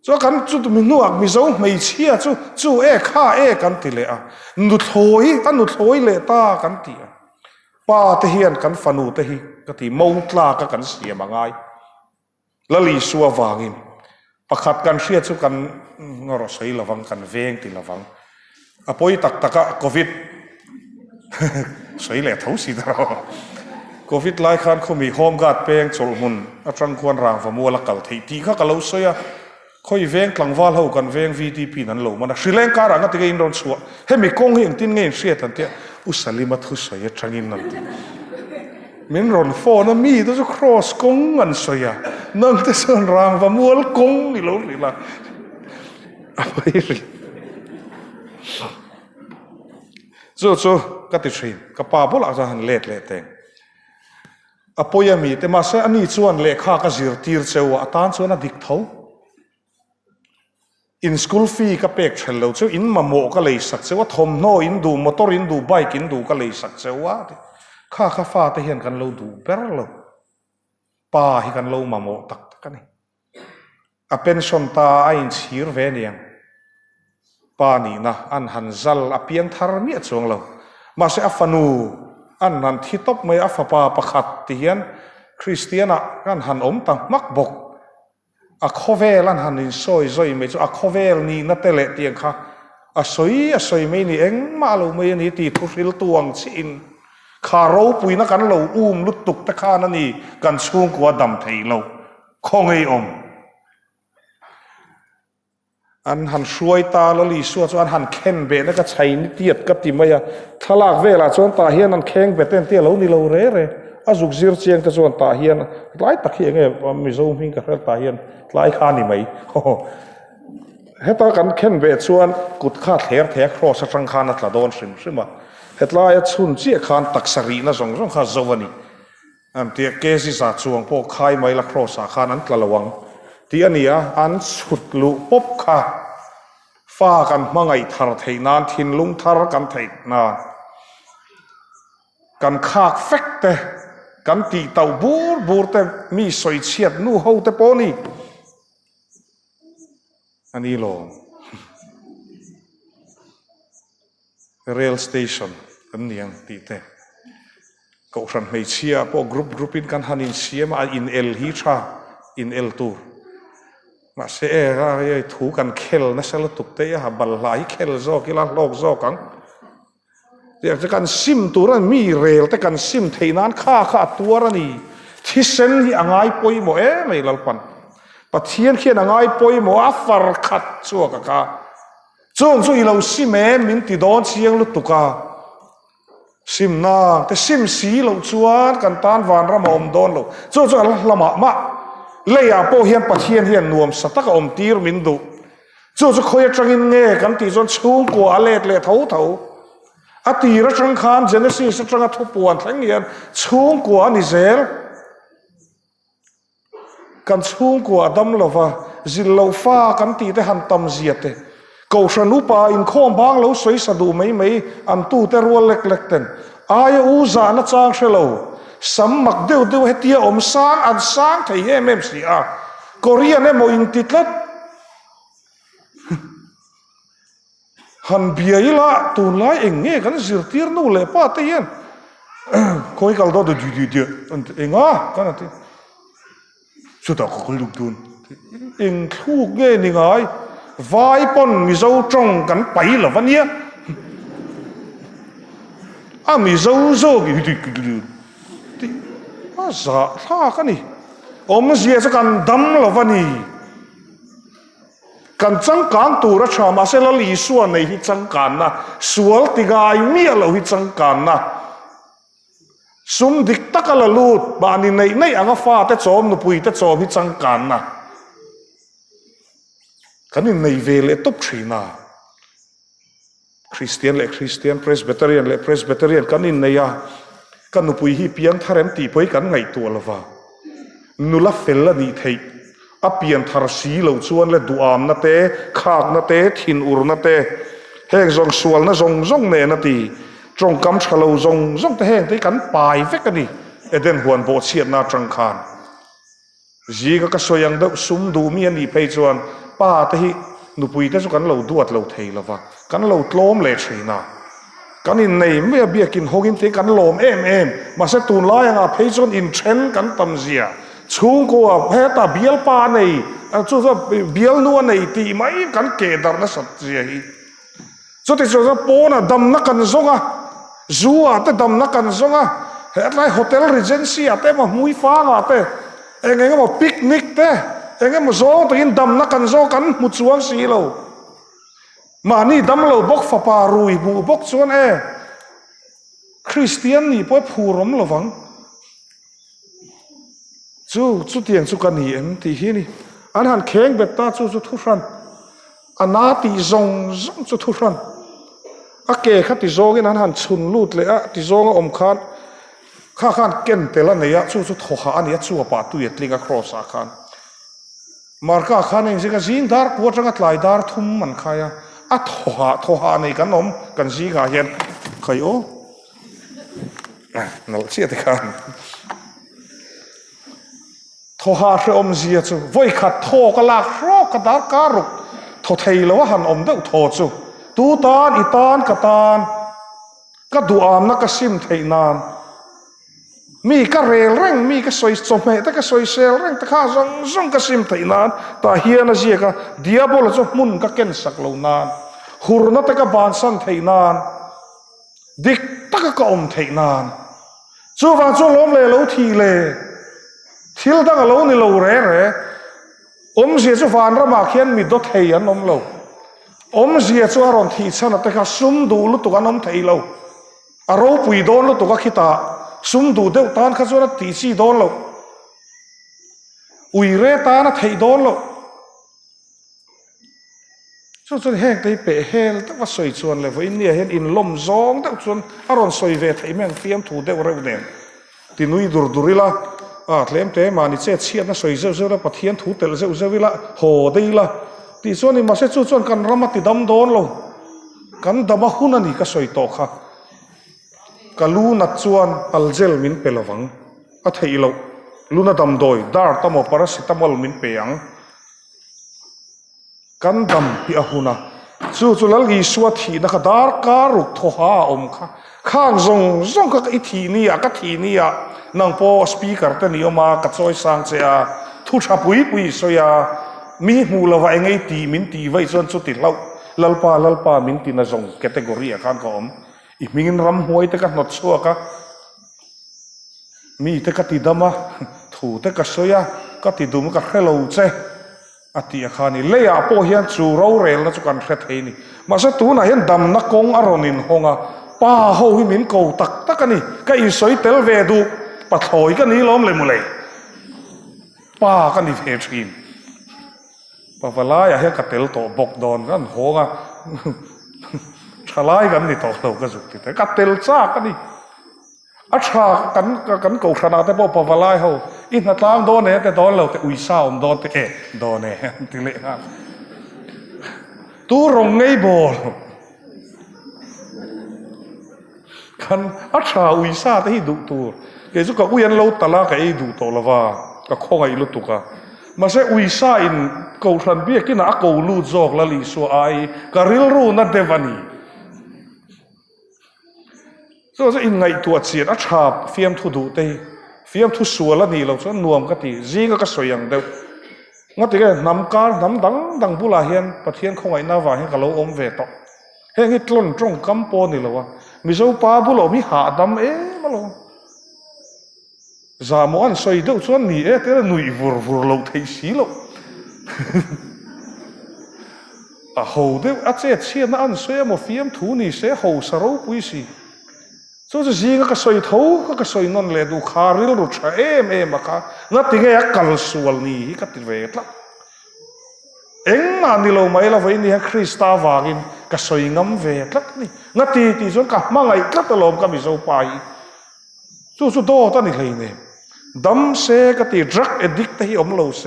chu kan chu tu nuak mi zo mei chia chu kha kan ti le a nu thloi le ta kan ti a pa te hian kan fanu te hi ka ti mo tla ka kan siam angai lali suwa wangin pakhat kan ria chu kan ngoro sei lawang kan veng ti lawang apoi taka covid sei le thau si daro covid lai khan khumi home guard peng chol mun atang khuan rang va mua la kal thei ti kha kalo soya khoi veng tlangwal ho kan veng VDP nan lo mana Sri Lanka ranga ti in ron chua hemi kong hing tin nge hriat an tia usalima thu soya tangin nan min ron phone mi to cross kong an soya nang te son rang va mua kong ni lo ni la zo ka ti thrin ka pa bola za han let teng apoya mi te ma se ani chuan lekha ka zir tir chewa atan chuan a dik tho in school fee ka pek thelo chu in mamo ka lei sak chewa thom no in du motor in du bike in du ka lei sak chewa kha fa te hian kan lo du ber lo pa hi kan lo mamo tak ka ni a pension ta a in chhir ve niang pa ni na an han zal a piang thar mi chuang lo ma se afanu an han thi top mai afapa pakhat ti hian Christiana kan han tang mak bok a khovel an han in soi mai chu a khovel ni na tele tiang kha a soi mai ni eng ma lo mai ni ti thuril tuang chin kha ro pui na kan lo lut tuk ta kha na ni kan chung kwa dam thei lo khongei an han suai ta lo li suwa chuan han khen be na ka chai ni tiat ka ti maya thalak vela chuan ta hian an kheng be ten ti lo ni lo re azuk zir chiang ta chuan ta hian tlai tak hi nge mi zo hing ka ta hian tlai kha ni mai heta kan khen be chuan kut kha ther cross atang khan atla don sim hetlai a chun chi khan taksari na zong kha zowani am ti ke si sa chuang po khai mai la cross a khan an tlalawang ti ania an chut lu pop kha fa kan mangai thar thei nan thin lung thar kan thei na kan khak fek te kan ti tau bur te mi soi chiat nu ho te poni ani lo rail station kan niang ti te ko ran mei chia po group in kan hanin siam a in el hi tha in el tu mà sẽ ra thú cần khel nó sẽ là tục tế ha bal lai khel zo kila lok zo kang tiakจะกันซิมตัวนั้นมีเรลแต่กันซิมเทนั้นค่าตัวนี่ที่เซนที่อ่างไอปอยโมไม่ลัลปันปัจเจียนเขียนอ่างไอปอยโมอัฟฟาร์ขัดชัวกะกะจงอีเราซิมมินติดอนเชียงลุตุกะซิมนาแต่ซิมสีเราชวนกันตานวานระมอมดอนเราจงละมะเลยอาโปเฮียนปัจเจียนเฮียนนวมสัตกอมตีรมินดูจงคอยจังอินเงกันตีจนชูกัวเล็ดเท่าอตีระจังคานเจเนซิสจังทุปวนทั้งเงียนชูกัวนิเซลกันชูกัวดำลวะจิลลาวฟ้ากันตีแต่หันตำเสียเตกูสนุปาอินข้อมบางเราสวยสะดูไม่อันตู้แต่รัวเล็กเต็นอายอูจานะจางเชลาวสมักเดียวเฮตีอมสางอันสางไทยเฮมสีอาโคเรียนเนโมอินติดลัด หันเบียละตูนไล่เองเงี้ยกันสิร์ตีร์นู่นเลยป้าเตียนคอยกันตัวดูเองอ่ะกันนั่นที่สุดท้ายก็ลุกตูนเองทุกเงี้ยนี่ไงวายปนมีเจ้าจงกันไปละวันเนี้ยมีเจ้ากี่ดูซาท่ากันนี่เสียสักกันดำละวันนี้กันจังการตัวรัชมาเสลลีส่วนในหิจังการนะสวลติกายเมียเราหิจังการนะสุมดิกตะกละลูดบานีในอังฟ้าแต่จอมนุปุยแต่จอมหิจังการนะกันนี่ในเวลตุบชีนาคริสเตียนและคริสเตียนเพรสเบเตเรียนและเพรสเบเตเรียนกันนี่ในกันนุปุยฮิเปียนทาร์เรมตีพอยกันไงตัวละวะนุลาเฟลละนี่เทยเปลี่ยนทาร์สีเหล่าชวนและดูอามนาเตขากนาเตทินอุรนาเตแห่งจงสวลนะจงเนนาตีจงกำฉลาวจงแต่แห่งที่กันปลายเฟกันนี่เดินหวนโบเชียนาจังคานจีก็สวยยังเด็กซุ่มดูมีอันนี้ไปชวนป้าที่นุปุยแต่สุกันเราดวดเราเทละวะกันเราโลมเลชีนากันอินในเมื่อเบียกินหกินที่กันโลมมาเสตูนล้อยังไปชวนอินเทรนกันตำเสียช่วงกูเฮตาเบียลปาในช่วงเบียลนัวในตีไม่กันเกดาร์นะสัตย์เสียฮีช่วงที่ช่วงปอนะดำนักกันซงอ่ะจูอ่ะแต่ดำนักกันซงอ่ะเฮตไลโฮเทลรีเจนซี่อ่ะแต่มามุยฟ้าอ่ะแต่เองก็มาปิกนิกแต่เองก็มาซงแต่กินดำนักกันซงกันมุดสวงสีเรามานี่ดำเราบกฟ้าปารุยบุบกส่วนคริสเตียนนี่พอผู้รำระวังจู่เตียงจู่กันนี่ที่นี่อันหันแข็งเบ็ดตาจู่ทุรันอันนาตีจงจู่ทุรันเกะขัดตีจงอันหันชุนลูดเลยตีจงอมขัดข้าขันเก่นเตลันเนี่ยจู่ทหารเนี่ยจู่ป่าตุยตลิงครอสอาขันมาร์ก้าขันเองสิกันจีนดาร์กวัวจังกัดลายดาร์ทุ่มมันขายทหารในกันนมกันจีกาเห็นใครโอ้นั่นเสียที่กันทหารเริ่มเสียจู่ไว้ขัดโทกลากรอกกระดาษการุกทเทยแล้วหันเด็กโทจู่ตูตานอีตานกตานก็ดูอามนักซิมเทยนานมีก็เรลเร่งมีก็สวยสมัยแต่ก็สวยเซลเร่งแต่ข้าจงก็ซิมเทยนานแต่เฮียนะเสียก็เดียบอลจู่มุนก็เก่งสักเหล่านานหุรนัตก็บานสันเทยนานดิกตะก็อมเทยนานจู่ฟังจู่ล้มเลยแล้วทีเลยทิลตั้งเรานี่เราเร่เสียจู่ฟันระมาเขียนมีดเทียนนมเราเสียจู่อารมณ์ที่ฉันแต่ก็ซุ่มดูลุตุกันนมเทียเราอารมณ์ปุยโดนลุตุก็คิดซุ่มดูเด็กตานข้าจู่นั้นตีซีโดนเราอุยเรตานะเทียโดนเราจู่แห้งเตยเปะเฮลแต่ว่าสวยชวนเลยว่าอินเนี่ยเห็นอินลมซองแต่ชวนอารมณ์สวยเวทไอ้แม่งเตรียมถูเด็กเร็วเนี่ยตีนุยดูริละเลี้ยงเตะมานี่เชี่ยนะสวยเจ้าแล้วปะเทียนถูเตลเจ้าวิละโหดีละที่ส่วนนี้มาเสียจู่ส่วนกันรำมาติดดำโดนเรากันดำมาหุ่นนี่ก็สวยโตค่ะกันลูนัดส่วนอัลเจลมินเปลวังอัฐิเราลูนัดดำโดยดาร์ตั้มปาราสิตามอลมินเปียงกันดำพิอาหุนะจู่แล้วลีสวัสดีนะคะดาร์การุกทหาค่ะข้างจงก็อีทีนี่ก็ทีนี่นางพอสปีกเกอร์แต่นี่ออกมากัดซอยสังเสียทุชาปุยสอยมีมูลว่าเองไอตีมินตีไว้ส่วนสุดที่เราลัลปามินตีน่าจงแคตตากรีกันก็อีมิงรำหวยแต่กันนดชัวก็มีแต่กันติดมาถูแต่กันสอยก็ติดดูมันก็แค่เราเจ้อติอาคานี่เลยพอเห็นจูเราเรลนะจุกันแค่เท่นี่มาสักตัวไหนเห็นดำนักกงอารนินหงป้าเฮาหิมินเก่าตักกันนี่ก็อีสอยเตลเวดูปะถอยกันนี้ล้อมเลยมุเลยป้ากันนี่เฟชินปะเวลาอยากให้กระเตลโตบกดอนกันโหงชลายกันนี่โตเราก็สุดที่แต่กระเตลซ่ากันนี่อัชรากันเก่าขนาดแต่พอปะเวลาเขาอินทรามโดนเนี่ยแต่โดนเราแต่อุยซ่าโดนแต่โดนเนี่ยที่เละครับตู้รงไงบอลกันอัชราอุยซ่าแต่ให้ดูตัวเกี่ยวกับอุยันเราตลาดกับไอ้ดูตัวละว่าก็ข้องไอ้ลุตุกะ มาเสอุยซาอินกูทันเบียกินอากูลูจอกละลิสัวไอการิลรูนัดเดวานีส่วนอินไงตัวเสียนอาชาบฟิล์มทุดูเตยฟิล์มทุสัวละนี่เราส่วนนวมกติจีก็สวยอย่างเดียวงั้นที่แกนำการนำดังบุลาเฮียนประเทศคงไอ้นาวาเฮกับเราอมเวตเฮงิตล้นตรงกำปอนี่เราวะมิเจ้าป้าบุลามีหาดำมาลงจามอันสวยเดียวส่วนนี้แต่ละหนุ่ยวัวเราเทียสีเราเขาเดียวอาเจ็ดเชียนอันสวยมาฟิล์มทุนี่เสียเขาสรุปวิสิส่วนจีก็สวยเท่าก็สวยนนเลยดูคาริลรุชมาค่ะงั้นที่แกกัลสวลนี่ก็ติดเวทละเอ็งมานี่เราไม่ละวันนี้คริสต์วากินก็สวยงามเวทละนี่งั้นที่ส่วนกับมังไงก็ตลอดก็มีเจ้าไปสู้โตตั้งนี่เลยเนี่ยดำเสก็ที่ดรักเอดิกที่อมเราเส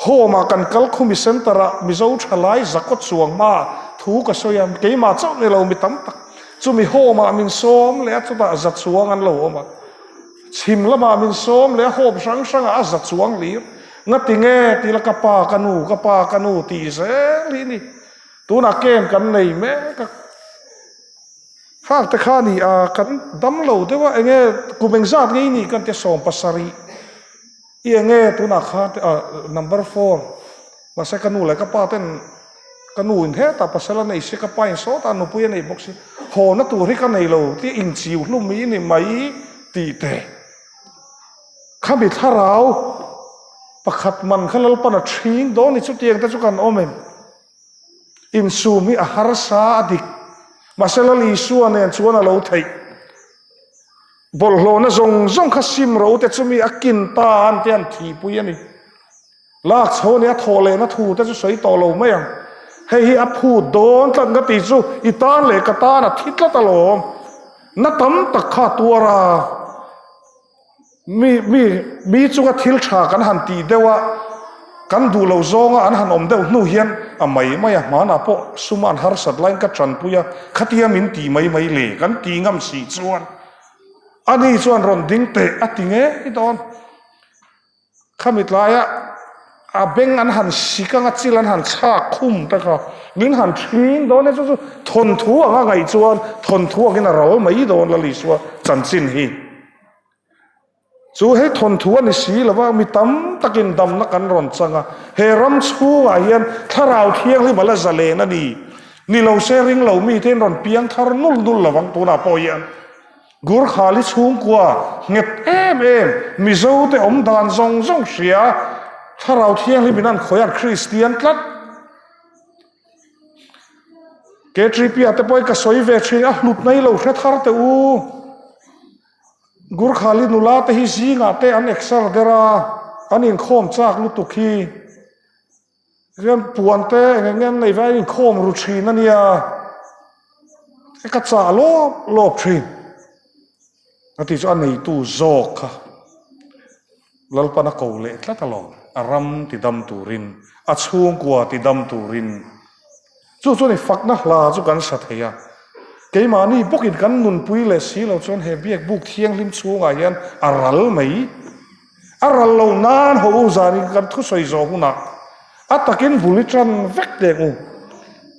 โฮมากันกัลคุมิเซนตระมีเจ้าฉลายจักรสวงมาถูกก็สวยงามเกี่ยมาเจ้านี่เรามีตั้มตักจุมีโฮมามินซ้อมแล้วจุดอาจัดสวงอันโลมาชิมละมามินซ้อมแล้วโฮมสังอาจัดสวงลีงัดติงตีละกปากันูตีเสลีนี่ตัวนักเกมกันในแม่ก็ข้างตะขานี่กันดำโลแต่ว่ากูเป็นญาตินี่กันจะส่งภาษารีตัวนักข้าnumber 4มาใส่กันูเลยกปาเต้นกันนู่นแท้แต่ภาษาในสิกไปโซตานุปุยในบ็อกซี่โหนั่นตัวที่กันในเราที่อิงจิวลุ่มมีนี่ไม่ตีแต่ข้าบิดท่าเราประคัดมันข้าเราปนัดชิงโดนในชุดเตียงแต่ชุกันโอเมนอินซูมีอาหารสาดิกมาเซลลีส่วนเนี่ยส่วนเราไทยบอลโลนะจงข้าซิมเราแต่จะมีอากินตาอันเตียนทีปุยนี่ลากโซเนี่ยโทเลนะทูแต่จะสวยต่อเราไม่ยังให้อพูดโดนตั้งกติจูอิตาเลกตานะทิศละตลอมนัตั้มตักขาตัวรามีจุกทิลชากันหันตีเดว่ากันดูเราจงอันหันอมเดวนู่เฮียนไม่มานาพอสุมันฮาร์สัตไลน์กัจจันปุยขัดยามินตีไม่เล่กันตีงำสีจวนอันนี้จวนรอนดิ้งเตะอัติเงี้ยตอนข้ามิตรลายอาเบงอันหันสิกังอัจิลันหันชาคุ้มแต่ก็มินหันทิ้งโดนเนี่ยจู่ทนทั่วง่ายจวนทนทั่วกินเราไม่โดนละลิสวะจันสินฮีจู่ให้ทนทั่วนี่สีหรือว่ามีตั้มตะกินดำนักกันร้อนจังอะเฮรัมชูไอ้ยันถ้าเราเที่ยงที่มาละจะเลนั่นนี่เราเชริงเรามีเท่นร้อนเปียงทารนุลระวังตัวน่ะปอยันกูร์ขาลิชูงกว่าเงียบมีเจ้าแต่อมดานจงเสียถ้าเราเที่ยงที่มีนั่นขยันคริสเตียนกลัดเกตรีพิอาแต่ปอยก็สวยเวทชิงลุดในเราแค่ทาร์เตอูกูร์ขาลินุลาแต่ฮิซีงาแต่อันเอ็กซ์เดราอันนี้ข้อมจากลุตุคีเรื่องปวนแต่เงี้ยในแวดข้อมรุชีนั่นเนี่ยกัจจาโลบชีนนั่นที่จะอันนี้ตู้โจกค่ะลัลปนักโกเล็กตลอดอารมติดำตูรินอัดช่วงกว่าติดำตูรินจู่นี่ฝักนักลาจู่กันสัตย์ยาเกี่ยมานี่พวกอินกันนุนปุยเลสีเราจนเฮเบียกบุกเทียงลิมช่วงอายันอารัลไหมอารัลเรานานหัวจาริกันทุกสอยโจหุนักอัตตะกินบุลิจันเวกเดงู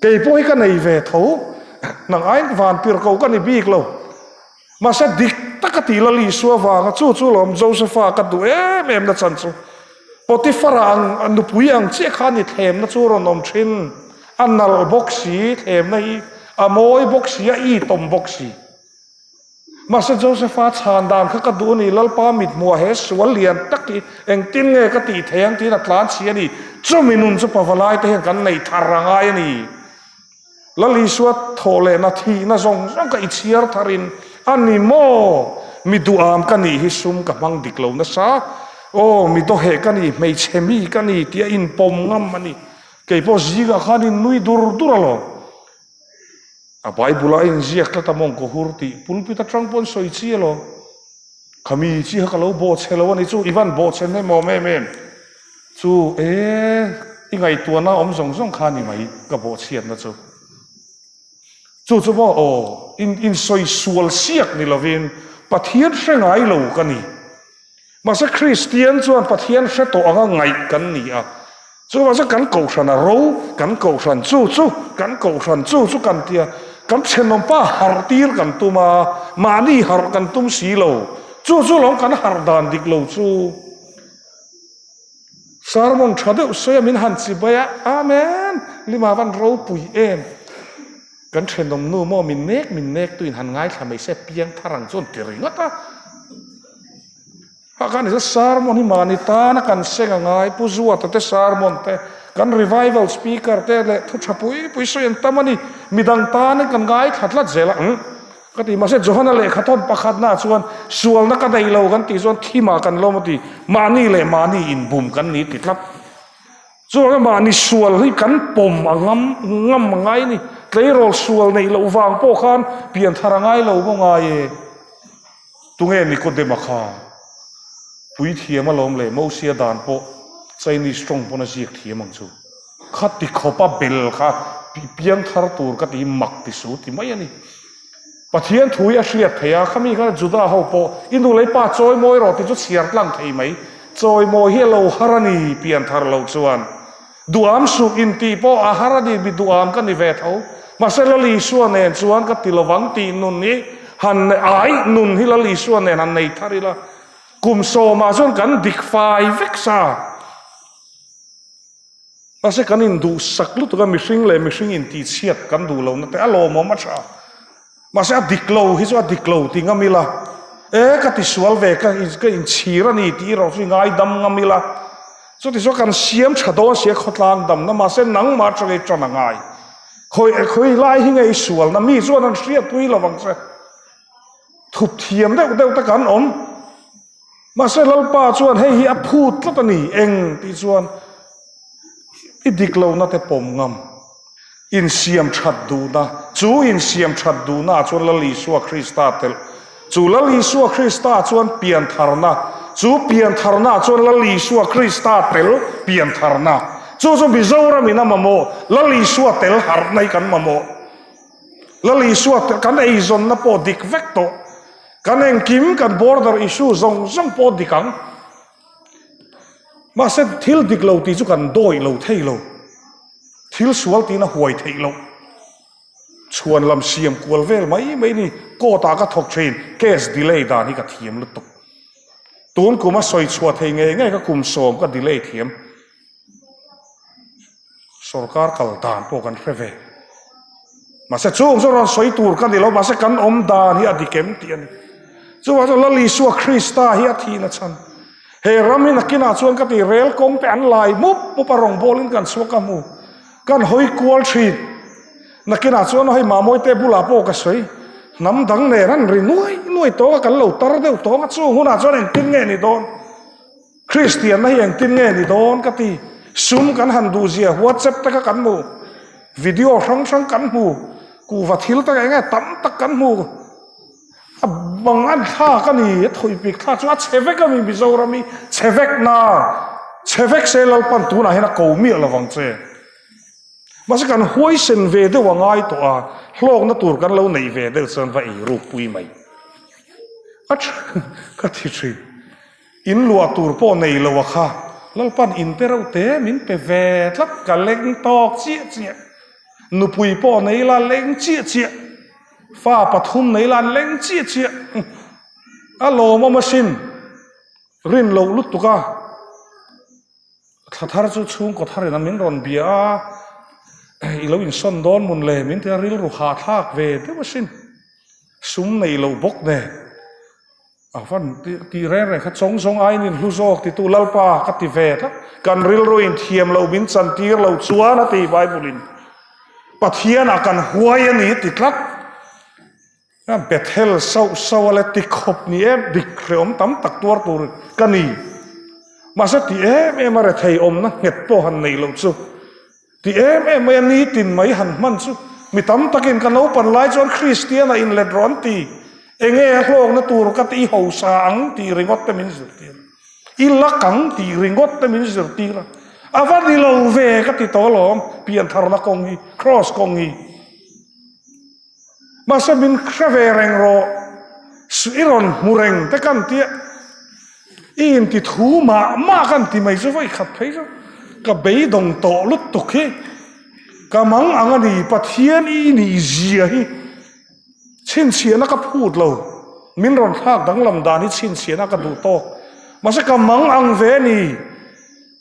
เกี่ยพวกกันในเวทูนังไอ้วานปีร์เขากันในบีกเรามาเสดิกตะกติละลีสัววางจู่ลมโจเซฟากัดดูนัดจันจูปฏิฟรังอันดุปุยอังเจ้าขานิเทมนัดจู่รอนอมชินอันนัลบ็อกซีเทมในอโมยบ็อกซีอีตอมบ็อกซีมาเสโจเซฟาชานดานเขากัดดูนี่ลัลปามิดมัวเฮสวัลเลียนตักที่เองตินเงกติเทียงที่นักลานเชียนี่จู่มินุนจะปะวลายเทียงกันในทารังไงนี่ละลีสัวโทเลนาทีน่าจงกับอิเชียร์ทารินอันนี้โมมีดูอามกันนี่ฮิซุมกับมังดิกลาวนะซะโอ้มีตัวเหตุกันนี่ไม่เชมีกันนี่ที่อินปมงำมันนี่เกี่ยวกับจีกขานินุยดูร์ละอาไปบุลาอินจีกละตามงกูฮูร์ตีปุ่นพิตาจังปนสวยจีละขมีจีฮักเราโบเชลวันนี้จู่อีวันโบเชนให้มอแม่จู่ยังไงตัวน่าอมส่งขานี่ไหมกับโบเชียนนะจู่ว่าโอ้อินสวยสวลเสียกนี่ละวินปะเทียนเสียงไงเรากันนี่ มาสักคริสเตียนส่วนประเทศเสตตัวก็ไงกันนี่อ่ะส่วนมาสักกันเก่าสันรู้กันเก่าสันจู่กันเก่าสันจู่กันเตียกันเชนนป้าหาร์ตีร์กันตัวมานี่หาร์กันตุ้มสีโลจู่ลงกันหาร์ดานดิกโลจู่สารมงชาดเสียมินหันสิบะอาเมนลิมาวันรู้ปุยเอ็มกันเชนนมนูโมมินเนกตัวอินหันง่ายทำไมเสเปียงทารังจนติริงอ่ะกันนี่สารมงนี่มานิตานะกันเสงง่ายผู้จวดแต่สารมงแต่กัน revival speaker แต่เลยทุกชาปุยสวยอันตามันนี่มีดังตานี่กันง่ายขัดลัดเจละก็ที่มาเสจโฮนัลเล่ขัดทอนประคัดหน้าส่วนนักกันได้เรากันที่ส่วนที่มากันเรามาที่มานี่เลยมานี่อินบุมกันนี่ติดลับส่วนมานี่ส่วนที่กันปมงำง่ายนี่เลยเราส่วนในเราวางโปขันเปลี่ยนทางง่ายเราบ่ง่ายตรงนี้นี่คนเดมาคาปุยเทียมาลมเลยมูเสียดานโปใจนี่สตรองปนจีกเทียมังจูขัดติขบเบลค่ะเปลี่ยนทาร์ตูร์ก็ที่มักที่สุดที่ไม่ยันนี่ปะเทียนถุยอาเซียเทียขมีก็จุดาเขาโปอินดูเลยป้าจอยมวยรอที่จุดเสียร์ลังไทยไหมจอยมวยเฮโลฮารานีเปลี่ยนทาร์เราจวนดูอามสุกินตีโปอาฮารานีบิดูอามกันนิเวศเขามาเซลลีส่วนเนจวนก็ติลวังตีนุนนี้หันไอนุนฮิลลีส่วนเนหันในทาริละกุมโซมาจนกันดิกไฟเวกซ่ามาเสกันอินดูสักลุตกันมิชิงเลยมิชิงอินตีเชียดกันดูเราแต่อารมณ์มันชามาเสดิกโลฮิสว่าดิกโลติงามิละก็ติสวลเวก็อินชีระนี่ที่เราสิง่ายดำงามิละสุดที่สุดกันเสียมชะโดเสียขดลางดำนั่นมาเสนังมาจะเลยจนง่ายคุยไล่หิ้งไอ้สวลนั่นมีส่วนนั้นเสียตุยระวังเสทุบเทียมได้ตะกันมาเสลป้าส่วนให้ฮิอพูดแล้วตนี่เองที่ส่วนอิดิกโลนั่นแต่ปมงำอินเสียมชัดดูนะจูอินเสียมชัดดูนะส่วนละลิสัวคริสต์เตลจูละลิสัวคริสต์ส่วนเปลี่ยนทารนะจูเปลี่ยนทารนะส่วนละลิสัวคริสต์เตลเปลี่ยนทารนะจูบิโซรามินะมะโมละลิสัวเตลหาร์ในกันมะโมละลิสัวกันไอซอนนะปอดิกเวกโตกันเองกิมกันบอร์เดอร์อิชูซงปอดิกังมาเสร็จทิลดิกเราตีจุกันโดยเราเทเราทิลสวลตีน่ะห่วยเทเราชวนลำเสียมกวลเวลไม่นี่โกตาก็ทกเชนเคสดีเลย์ดานี่ก็เทียมลุตุตูนกูมาสอยชัวเทงไงก็คุมโสมก็ดีเลย์เทียมสรการกัลดานพวกกันเฟเวมาเสร็จช่วงเราสอยตูร์กันดีเรามาเสร็จกันดานี่อดีเกมเตียนช่วงเราลิสัวคริสต์ฮิอาทีนะฉันเฮรามินักกินอาชวนกันที่เรลกงแต่อันไลมุบปรองโบลินกันสวกามูกันหอยกวลชีดนักกินอาชวนให้มามวยเตบุลาโปกสวยน้ำดังเนรันรินุ่ยโตกันเหล่าตระเดียวโตกันสู้หุ่นอาชวนเองตินเงี้ยนี่โดนคริสเตียนไม่เองตินเงี้ยนี่โดนกันที่ซุ่มกันหันดูเสียวัดเซ็ปตะกันมูวิดีโอช่องกันมูกูวัดทิลตะไงตั้มตะกันมูบางอันท่ากันนี่ถอยปีกท่าชัวเชฟเวกก็มีบิโซรามีเชฟเวกน่าเชฟเวกเซลล์ปันตูน่าเห็นกูมีอะไรฟังเจ้มาสักการห้วยเซนเวเดว่าง่ายตัวโลกนั่นตัวกันเราในเวเดเซนว่าอีรูปปุยไหมก็ที่สิอินลัวตัวพ่อในละวะค่ะแล้วปันอินเตอร์เตมินเปเวทับกันเล็งตอกเจี๊ยนุปุยพ่อในละเล็งเจี๊ยฟ้าปฐมในลานเล็งเจี๊ยอะโลมาชินรินโลลุตุกาถ้าทาร์จุชุงก็ทาร์นั้นมินรอนเบียอีโลอินซอนดอนมุนเลมินเทอริลรูฮาทากเวเดมาชินซุมในโลบกเดฟันที่เร่ๆขัดสงไอนินลุโซกที่ตูลัลปาขัดที่เวทกันริลโรอินเทียมโลบินซันตีร์โลชัวนาตีไบบุลินปะเทียนอากันหัวยันนี้ติดลักเบทเฮลเศร้าอะไรติขบนี่ดิกเรียมตั้มตักตัวกันนี่มาสักที่มาเรทายนะเห็ดโปหันในเราสุที่ไม่นี้ตินไม่หันมันสุมีตั้มตักินกันเอาปันไลจนคริสเตียนอินเลดร้อนตีโลกนั่นตัวกันตีหัวสังตีริงอตเตมินสิตีอีลักขังตีริงอตเตมินสิตีละอาวันนี้เราเวกันตีโตหลอมเปลี่ยนทารนักกงฮีครอสกงฮีมาสบินคราเวเรงโรสุอิรอนมูเรงแต่กันเตีย อินติทูมากันที่ไม่จะไว้ขัดเพย์ก็เบยดงโตลุดตุกฮีก็มังอังนี่ปะเทียนอีนี่เจียฮีชินเสียนักพูดเรามินรอนทากดังลำดานี่ชินเสียนักดูโตมาสักมังอังเวนี่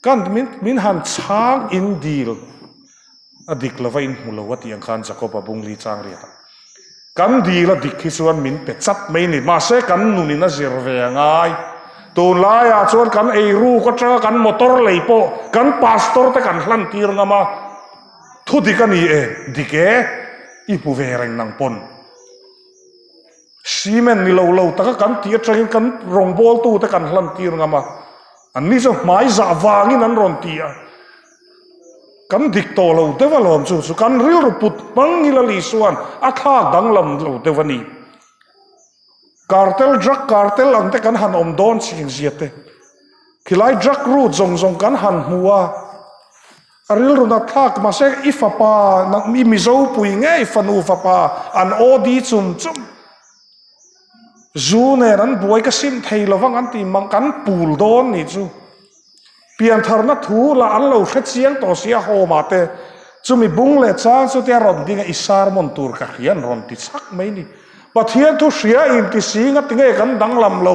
กันมินหันช้างอินดีลอดิกละวินมุลวัตยังขันจะกบบุงลีจางเรียตกันดีละดิกที่ส่วนมินเป็ดจัดไม่นิดมาเสกันนุนิน่าเสียเวียงไงตัวลายอาชวนกันไอรูก็เจอกันมอเตอร์เลยโปกันพาสตอร์แต่กันหลันตีรงมาทุดิกันนี่ดิเกอีผู้เวรงนังปนซีเมนต์นี่เราแต่กันตีจะเห็นกันรองบอลตู้แต่กันหลันตีรงมาอันนี้จะหมายจะวางินั้นรอนตีกันดิกโตเราเทวลอมจู่กันเรียลปุตบังนิลลีส่วนอาคาดังลำเราเทวนีคาร์เทลดรักคาร์เทลอันแต่กันหันอมโดนสิ่งเสียเตคิไลดรักรูดจงกันหันหัวเรียลรุนัททักมาเสกอิฟปานักมีมิโซปุยไงฟันูฟปาอันโอดีจุ่มจูเนรันบวยก็สิ้นไทยละวังอันตีมังกันปูลโดนนี่จูเปลี่ยนทาร์นัทูละอันเราเชียงต่อเสียโฮมาเตจูมีบุ้งเล็ดจ้าสุดที่รอนดิ้งอิสารมอนตูร์กักยันรอนติดสักไม่นี่ปัทเทียนทุเสียอินติสีงัดติงเอกันดังลำเรา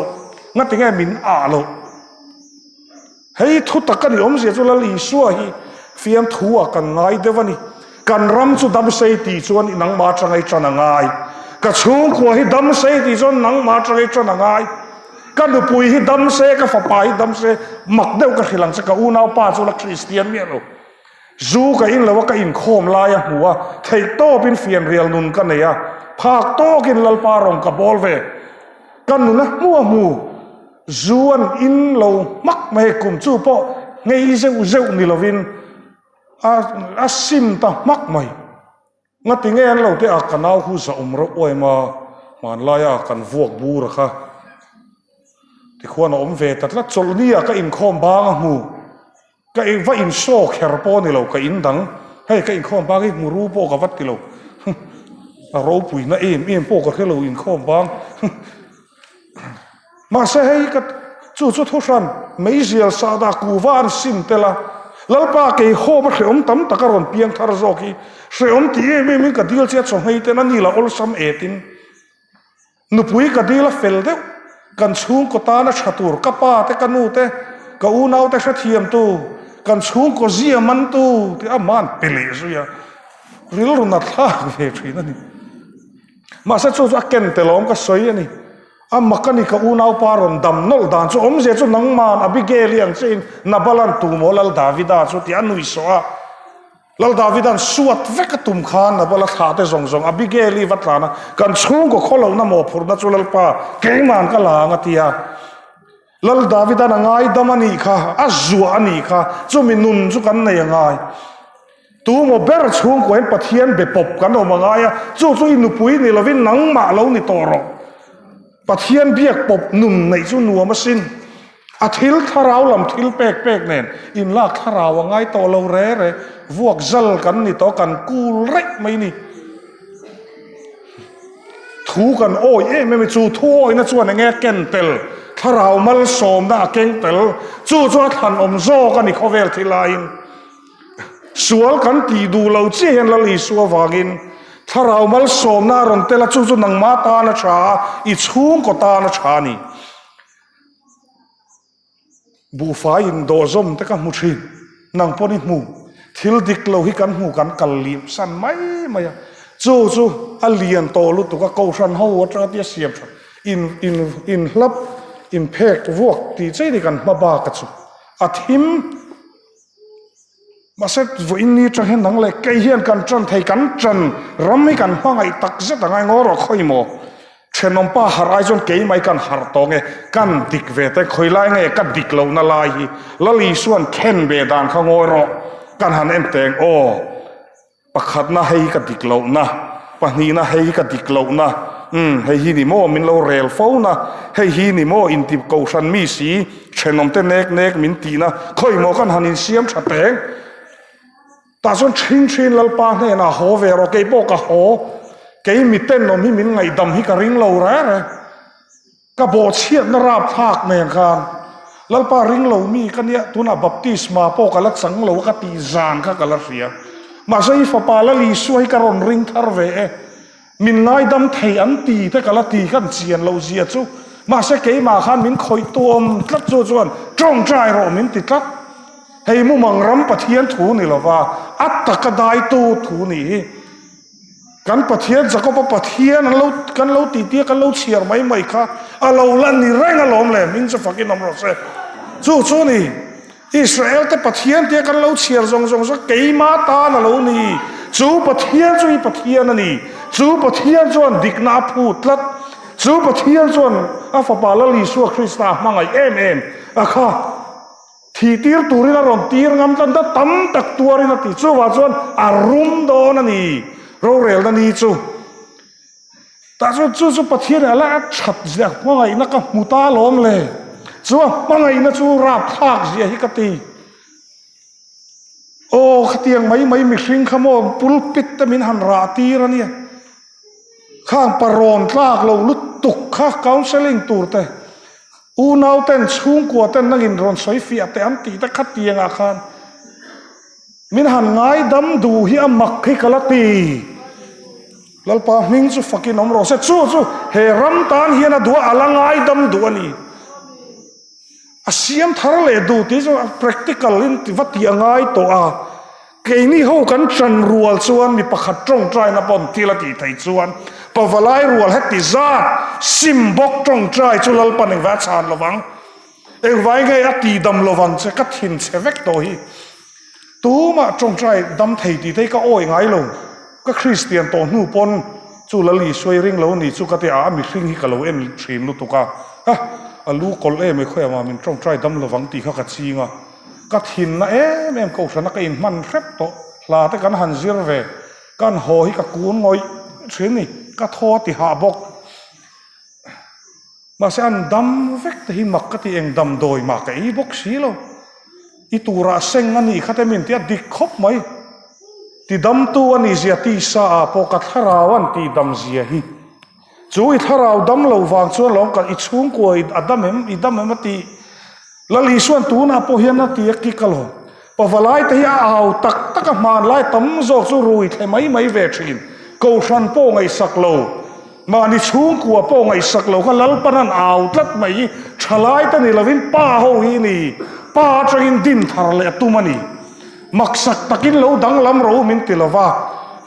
งัดติงเอมินอาเราเฮ้ยทุตกันยอมเสียจุลลีสัวฮีเฟียมทัวกันไงเดวันนี้กันรำจุดำเสตีชวนนังมาจังไงจันงไงกระชุ่มขวให้ดำเสตีชวนนังมาจังไงจันงไงกันดูปุยให้ดำเสกับฝาปายดำเสมักเดียวกันขลังสักอูนาวป้าจุลคริสเตียนเนี่ยเราจูกับอินแล้วว่ากับอินโคมลายหัวไทโตเป็นเฟียนเรียลนุนกันเนี่ยภาคโตกินลลปารองกับบอลเวกันนุนะมัวมูจวนอินเรามักไม่กุมจู่ปอไงเจ้านี่เราวินอาซิมตามักไม่งัดติงเงินเราที่อากันเอาคู่สมรบอวยมามันลายกันพวกบูระค่ะที่ควรอมเวตัดละจลนี่ก็อินคอมบางมูก็อินว่าอินโซแคร์ปอนี่เราก็อินดังให้ก็อินคอมบางให้มูรู้ปอกับวัดกิโลเราปุ๋ยน่ะเอ็มพวกก็แค่เราอินคอมบางมาเสียให้ก็จู่ทุกท่านไม่เสียสาดากูวานสินเตละแล้วป้าเกี่ยโฮมาเสียมตั้มตะการอนเพียงทาร์โซกีเสียมที่ไม่มีกระดิ่งเสียส่งให้เตนั่นนี่ละอลซัมเอตินนุปุยกระดิ่งละเฟลเดกันชุ่งก็ตานะชัตุรกับป้าแต่กันนู่เตก็อูนาวแต่เทียมตูกันชุ่งก็เสียมันตูที่อามันเปลี่ยสุยาเรื่องรุนนัดล่าเวทีนั่นนี่มาสักจู่ๆเก่งแต่ล้อมก็สวยนี่อามักกันนี่ก็อูนาวปารอนดำนอลดานจู่อมเสียจู่นังมันอบิเกลียงสินนับลันตูโมลัลดาวิดาจู่ที่อันนุยสวะลัลดาวิดันสวดเวกตุมขานนับลัลขาเตซงอบิเกลีวัตลานะกันชุ่งก็ขลุ่นน้ำโมพุรนัจู่ลัลป้าเก่งมันก็ลางตียาลัลดาวิดันง่ายดามันนี่ค่ะอาจัวนี่ค่ะจู่มีนุนจู่กันในยังไงตัวโมเบรช่วงกวนปะเทียนเบ็ดปบกันออกมาไงอ่ะจู่อินุปุยนี่เราวินนังมาเรานี่ตอรอปะเทียนเบียกปบหนุ่มในจู่นัวมาสินอาทิลทาราวลำทิลเป๊กเนี่ยอินลากทาราวง่ายต่อเราเร่พวกจัลกันนี่ต่อกันกูเล็กไม่นี่ถูกันโอ้ยไม่จู่ทั่วนะจู่ในแง่เก่นเตลทาราวมัลโสมน่าเก่งเตลจู่ทันอมโซกันนี่เขาเวลทีไลน์สวลกันตีดูเราเจียนละลีสัววากินถ้าเรามาสมนารอนเตละจู่นังมาตานะชาอีชุ่งก็ตานะชานี่บูฟ้าอินโดซมแต่ก็มุชินนังปนิมูทิลดิกเราฮิกันหูกันกัลลีมสันไม่จู่อัลเลียนโตลุตุก็เกาชันหัวจะเดียเสียบอินลับอิมเพกต์วกตีใจดีกันมาบากัดจู่อาทิมมาเสร็จวันนี้จะเห็นหนังเลยเกี่ยนกันจันไทยกันจันรำให้กันฟังไอ้ตักเสร็จไงงอรอคอยโมเช่นน้องป้าหารจนเกี่ยไม่กันหาตองไงกันดิกเวทคอยไล่ไงกันดิกเหล่านาลายแล้วลีส่วนเข็นเบดานข้างงอรอกันหันเอ็มแตงโอปะขัดน่าให้กันดิกเหล่านะปะนี้น่าให้กันดิกเหล่านะให้ฮีนิโมมินเราเรลฟ้านะให้ฮีนิโมอินทิบกูชันมีสีเช่นน้องเตเนกมินตีนะคอยโมกันหันอินเสียมชัดแตงแต่ส่วนชินลลปาเนี่ยนะโหเวรอเกย์โปกะโหเกย์มิเต้นนมิมินไงดำฮิกริงเราแร่ก็โบเชียนราบภาคเมืองคาน lalpa ring lo mi kan ya tuna baptisma po kalak sang lo ka ti zan kha kalasia ma sai fa pa la li suai karon ring thar ve min ngai dam thei an ti te kala ti kan chian lo zia chu ma se ke ma khan min khoi tuam tlat chu chuan tong trai ro min ti tlat hei mu mang ram pathian thu ni lova at taka dai tu thu ni kan pathian jakob pathian kan lo ti ti kan lo chiar mai kha alo lan ni reng alom le min cha fakin nom ro se chu ni Israel te pathian te kan lo chiar zong sa keima ta na lo ni chu pathian ani chu pathian chuan dikna phu tlat chu pathian chuan a fa pa la li su Krista mangai em akha thi tir turina ron tir ngam tan da tam tak tuarina ti chu wa chuan arum don ani ro rel na ni chu ta chu pathian ala that zia mangai na ka muta lom le chu mangai na chu rap thak zia hi ka ti o khatiang mai mi hring khamo pulpit ta min han ra tir ania khang paron tlak lo lut tuk kha counseling tur te u nau ten chung kwa ten nangin ron soi fia te am ti ta khatiang a khan min han ngai dam du hi amak khi kalati lalpa ming chu fakin om ro se chu he ram tan hian a du alangai dam du ani asiam thar le du ti chu practical in ti vati angai to a keini ho kan tran rual chuan mi pakhat tong trai na pon tila ti thei chuan pavalai rual heti zat simbok tong trai chu lalpan eng va chan lowang eng vai ngai ati dam lowang che ka thin chevek to hi tu ma tong trai dam thei ti thei ka oi ngai lo ka Christian to nu pon chu lali soi ring lo ni chu ka te a mi hring hi ka lo en thrim lu tu ka ha alu kol e me khoya ma min tong trai dam lowang ti kha ka chinga ka thin na em ko sana ka in man rep to la te kan han zir ve kan ho hi ka kun ngoi thin ni ka tho ti ha bok ma se an dam vek te hi mak ka ti eng dam doi ma ka i bok si lo i tura seng ani khate min ti dik khop mai ti dam tu ani zia ti sa po ka tharawan ti dam zia hi chu i tharau dam lo wang chu long ka i chung ko i dam em ti lali suan tu na po hian na ti ki kalo pavalai te hi au tak man lai tam zo chu rui the mai ve thin ko san po ngai sak lo ma ni chung ko po ngai sak lo ka lal panan au tlat mai thalai ta ni lovin pa ho hi ni pa train din thar le tu mani maksak takin lo dang lam ro min ti lova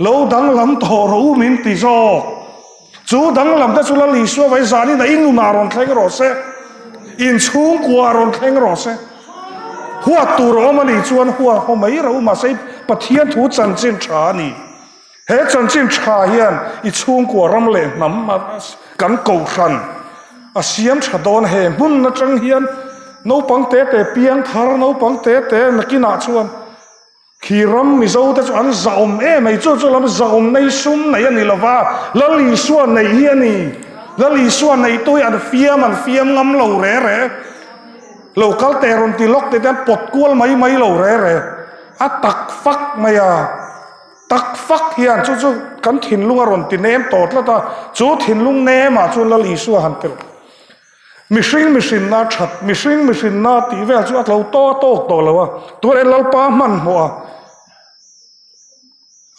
lo dang lam to ro min ti zo chu dang lam ta chu lali su vai zani na inu na ron thleng ro se in chung kwa ron thleng ro se huwa tu ro mani chuan huwa ho mai ro ma sei pathian thu chan chin tha ni he chan chin tha hian i chung kwa ram le nam ma kan ko san a siam tha don he mun na tang hian no pang te piang thar no pang te nakina chuan khiram mi zo ta chuan zaum mai chu lam zaum nei sum nei ani lova lali suan nei hi ani lali suan nei toi an fiam ngam lo re local te ron ti lok te tan pot kual mai lo re a tak fak maya tak fak hian chu kan thin lunga ron ti nem tot la ta chu thin lung ne ma chu lali su han tel mishing na that mishing na ti vel chu atlo to lawa tu el pa man mo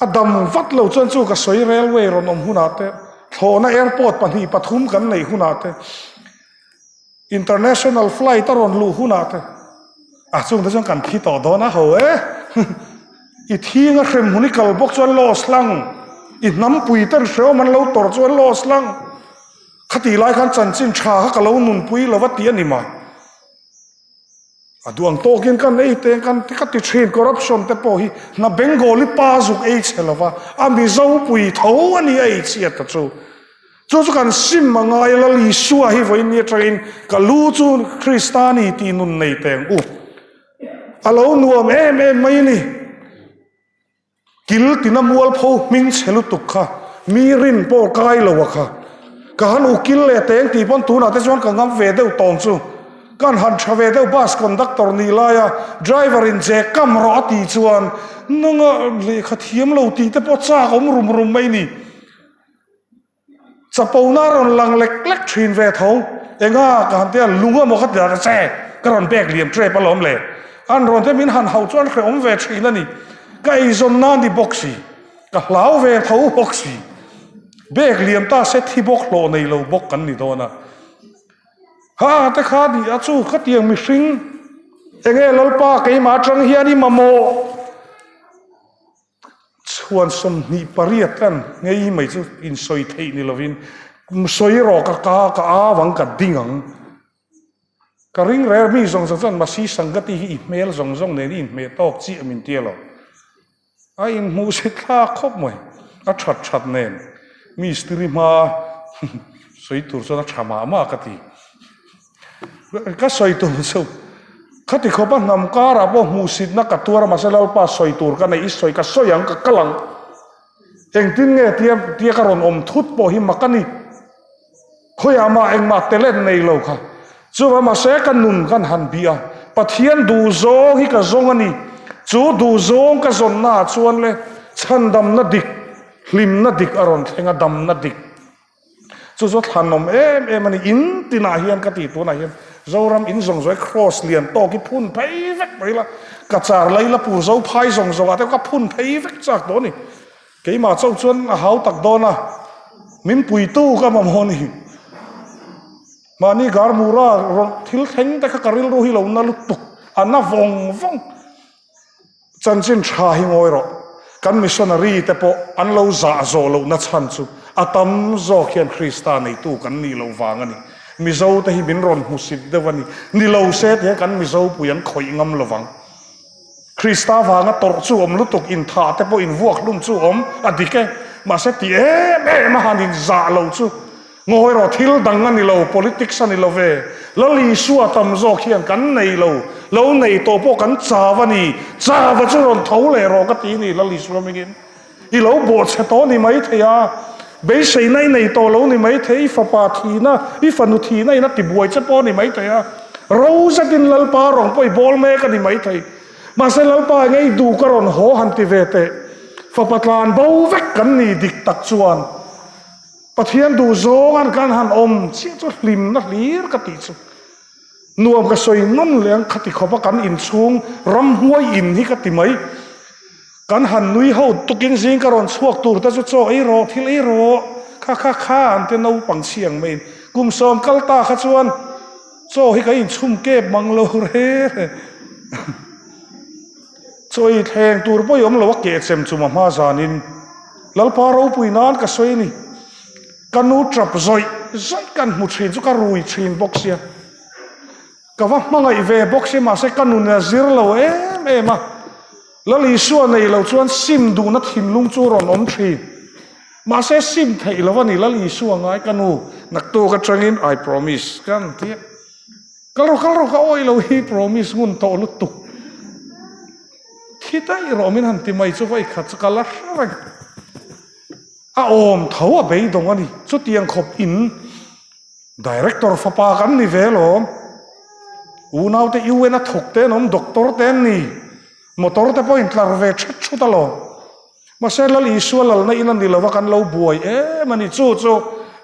adam vat lo chuan chu ka soi railway ron om hunate thona airport pani pathum kan nei hunate international flight ron lu hunate a chung da chung kan thi to do na ho i thinga hrem huni kal bok chuan los lang i nam pui ter sho man lo tor chuan los lang khati lai khan chan chin tha ka lo nun pui lova ti ani ma aduang tokin kan nei te kan ti khati thin corruption te po hi na bengali pa zuk ei chelova ami zo pui tho ani ei chia ta chu kan sim mangai la li suwa hi voi ni train ka lu chu kristani ti nun nei teng alo nuam em mai ni kil tinamual pho ming chelu tukha mirin po kai lo kha kan ukil le teng ti pon tu na te chuan ka ngam ve deu tong chu kan han thave deu bus conductor ni la ya driver in je kam ro ti chuan nanga le khathiam lo ti te po cha om rum mai ni chapona ron lang lek thin ve thong enga kan te lunga mo khat da che ก็รอนแบกเหลี่ยมเทรปลอมเลยอันรอนที่มินหันเฮาจวนเคยอมเวชีนั่นนี่ก็ไอซอนนั่นดิบ็อกซี่ก็เหลาเวทเอาบ็อกซี่เบกเหลี่ยมตาเซตที่บอกโลในเราบอกกันนี่ตัวนะฮะแต่ข้าดิอาจูขัดยังมิสิงเองลลป้าเกี่ยมาจังเฮียนี่มาโมชวนสมนิปริยกันไงไม่จูอินสอยเทนี่ลวินสอยรอกกากอาวังกัดดิ่งกริงเรมีสงสันมาซีสังกติอีเมลสงเนี่ยนี่เมตอกจีมินเตียลไอ้มูสิตาครบมวยอัดชัดเน้นมีสตรีมาสวยตัวสุดฉามามากตีก็สวยตัวสุดขัดที่เขาบ้านนำการะบ่มูสิตนักตัวเรามาเสลล์ป้าสวยตัวกันในอิสวยก็สวยยังก็กลังเองทิ้งเงี้ยเทียกรอนอมทุบโปหิมกันนี่คุยอามาเองมาเตเล่นในโลกค่ะจู่ว่ามาเสกันนุ่นกันหันเบียปะเทียนดูโซฮิกะซงอันนี้จู่ดูโซงกะซนหน้าชวนเลยฉันดำนัดดิกลิมนัดดิกอารอนเองดำนัดดิกจู่ทันนมมันอินตินาเฮียนกติตัวนาเฮียนเจ้ารำอินส่งสวยครอสเลียนโตกิพุ่นไปเวกไปละกระจาเลยละปูเจ้าพายส่งสวัสดิ์ก็พุ่นไปเวกจากตัวนี้เกี่ยมาเจ้าชวนหาวตักโดนะมินปุยตู้ก็มาโมนี่มานี่การมูราทิลเทงแต่ก็กริลรู้ฮิโลนาลุตุกอันน่าวงจันจินชาฮิงอยรอกันมิชชันนารีแต่พออันเราจ่าโซโลนัชันซูอาตัมโซเขียนคริสตาในตู้กันนี่เราวางอันนี้มิโซแต่ฮิบินรอนมุสิดเดวันนี้นี่เราเซตเฮกันมิโซปุยันคอยงำระวังคริสตาวางตรจูอมลุตุกอินทาแต่พออินวัวลุ่มจูอมอดีแกมาเซติมาหันินจ่าเราจูงอยรอทิลดังนี่เรา politics นี่เราเวแล้วลีสัวตำโซเขียนกันในเราในตัวพวกกันจ้าวนี่จ้าวจุรนเท่าเลยรอกตีนี่แล้วลีสัวไม่กินอีเราบวชเสตนี่ไม่เทียเบสในตัวเรานี่ไม่เทียอีฝปาทีนะอีฝนุทีนะอีนัดติบวยเจ้าปอนี่ไม่เทียเราจะกินลลปารองไปบอลเมกันนี่ไม่เทียมาเสลลปาไงดูกรอนโหหันติเวเตฝปตลานเบาเวกกันนี่ดิกตักชวนปะเทียนดูโซกันการหันอมเชี่ยจุลิมนักลีรกติสุนวมกระสวยนั่นเลี้ยงคติขบกันอินซุงรำหัวอินนี่กติไหมการหันนุยเฮาตุกินสิงกรอนสวกตูแต่จุดโซไอโรที่ไอโรข้าอันเตนเอาปังเชียงไม่กุมซอมกัลตาขจวนโซให้กันอินชุ่มเก็บมังโลเรโซอีแทงตูรปยมเราว่าเกศเซมจุมาจานินแล้วพาเราปุยนานกระสวยนี่กันนูทรับซอยกันมุดชินสุการุยชินบ็อกเซียก็ว่ามังไอเวบ็อกเซียมาเสกันนูเนี่ยซิร์เรามาแล้วลีส่วนในเราชวนซิมดูนัดหินลุงจูรอนอมชินมาเสซิมไทยแล้ววันนี้แล้วลีส่วนไงกันนูนักตัวกันจังอิน I promise กันเทียก็เราโอ้ยเราฮี promise งุนโตลุตุคิดได้เราไม่หันติไม่ช่วยขัดสกัลละอะไรอาอมเท่าไปตรงนี้สุดยังขบอินดีเรคเตอร์ฟ้ากันนี่เวลอมอูน่าเตยูเวนัทหกเตนอมด็อกเตอร์เตนนี่มอเตอร์เตปอยน์ลาร์เวชชุดตลอดมาเสร็จแล้วอิสวลลในอินันดีแล้วว่ากันเราบวยมันนี่จู่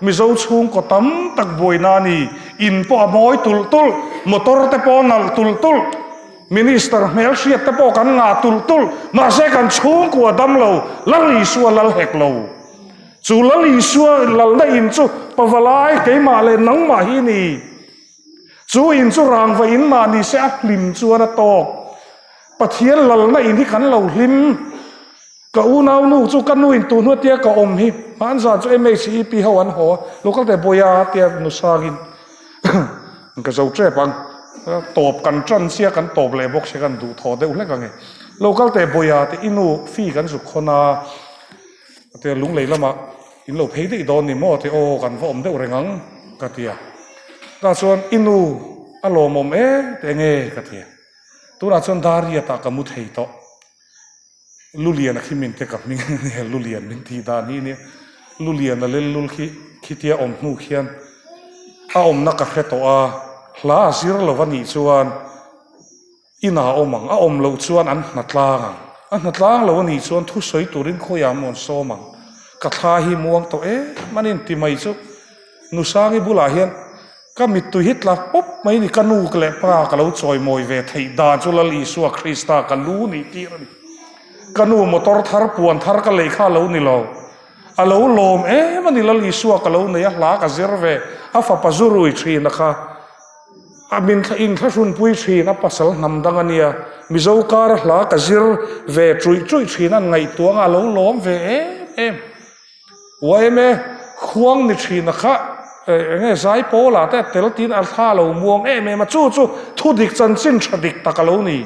มิโซชุงก็ตั้มตักบวยนานี่อินปอมอยตุลมอเตอร์เตปอนัลตุลมินิสเตอร์เมลเชียเตปอกันงาตุลมาเสกันชุงกว่าดัมเราแล้วอิสวลลเฮกเราจู่แล้วลิสัวลัลได้อินจู่ปะวลายเกี่ยมาเลยนังมาฮีนี่จู่อินจู่รางไฟอินมานี่เสียลิมจู่นะตอกปะเทียนลัลได้อินที่ขันเราลิมก็อูนาวนูจู่กันนูอินตูนัวเตียก็อมฮิมันจะจู่MHCปีหัวหัวลูกก็แต่บอยาเตียนุสากินก็จะเจ็บปังตบกันจันเสียกันตบเลยบอกเสียกันดูทอได้อุเลกันไงลูกก็แต่บอยาแต่อินูฟีกันสุขคนน่ะแต่ลุงเลยละมาอินโลเพย์ที่โดนนี่มั่วที่โอกันว่าอมได้อุเรงกะเทียแต่ส่วนอินูอารมณ์แต่เงี้ยกะเทียตัวนั้นส่วนดารีตากมุทเหตุลุเลียนขี้มินเตกับมิงเนี่ยลุเลียนมินทีดานี่เนี่ยลุเลียนนั่นเล่นลุขี้เทียอมนูเขียนอมนักกะเขตัวลาซิร์ลวันนี้ส่วนอินาอมังอมเราส่วนอันนัดลางอันนัดลางเราวันนี้ส่วนทุสอยตุรินโคยามอนโซมังกะทาหิมวงตัวมันอินติไม่จุนุสางิบุลาเฮียน ก็มีตุฮิตละปุ๊บไม่นี่กันนูกเลยปลากันแล้วจอยมวยเวทีดานจุลลีสัวคริสตากันรู้นี่ตีรันกันนูมอเตอร์ทาร์ปวนทาร์กันเลยข้าแล้วนี่เราอาแล้วลมมันนี่ละลีสัวกันแล้วเนี่ยลากระเซิร์เวอาฟ้าปะจูรุยชีนะคะอามินข้าอินข้าชุนปุยชีนะปัสสาวะนำดังอันเนี่ยมิโซการ์ลากระเซิร์เวจุยชีนั่นไงตัวอาแล้วลมเวว่าควงนี่ชีนะคะไงสายโพล่ะแต่เตลตินอัลท่าเรามวงมาจู่ทุดิกจันจินชดิกตะกะโลนี่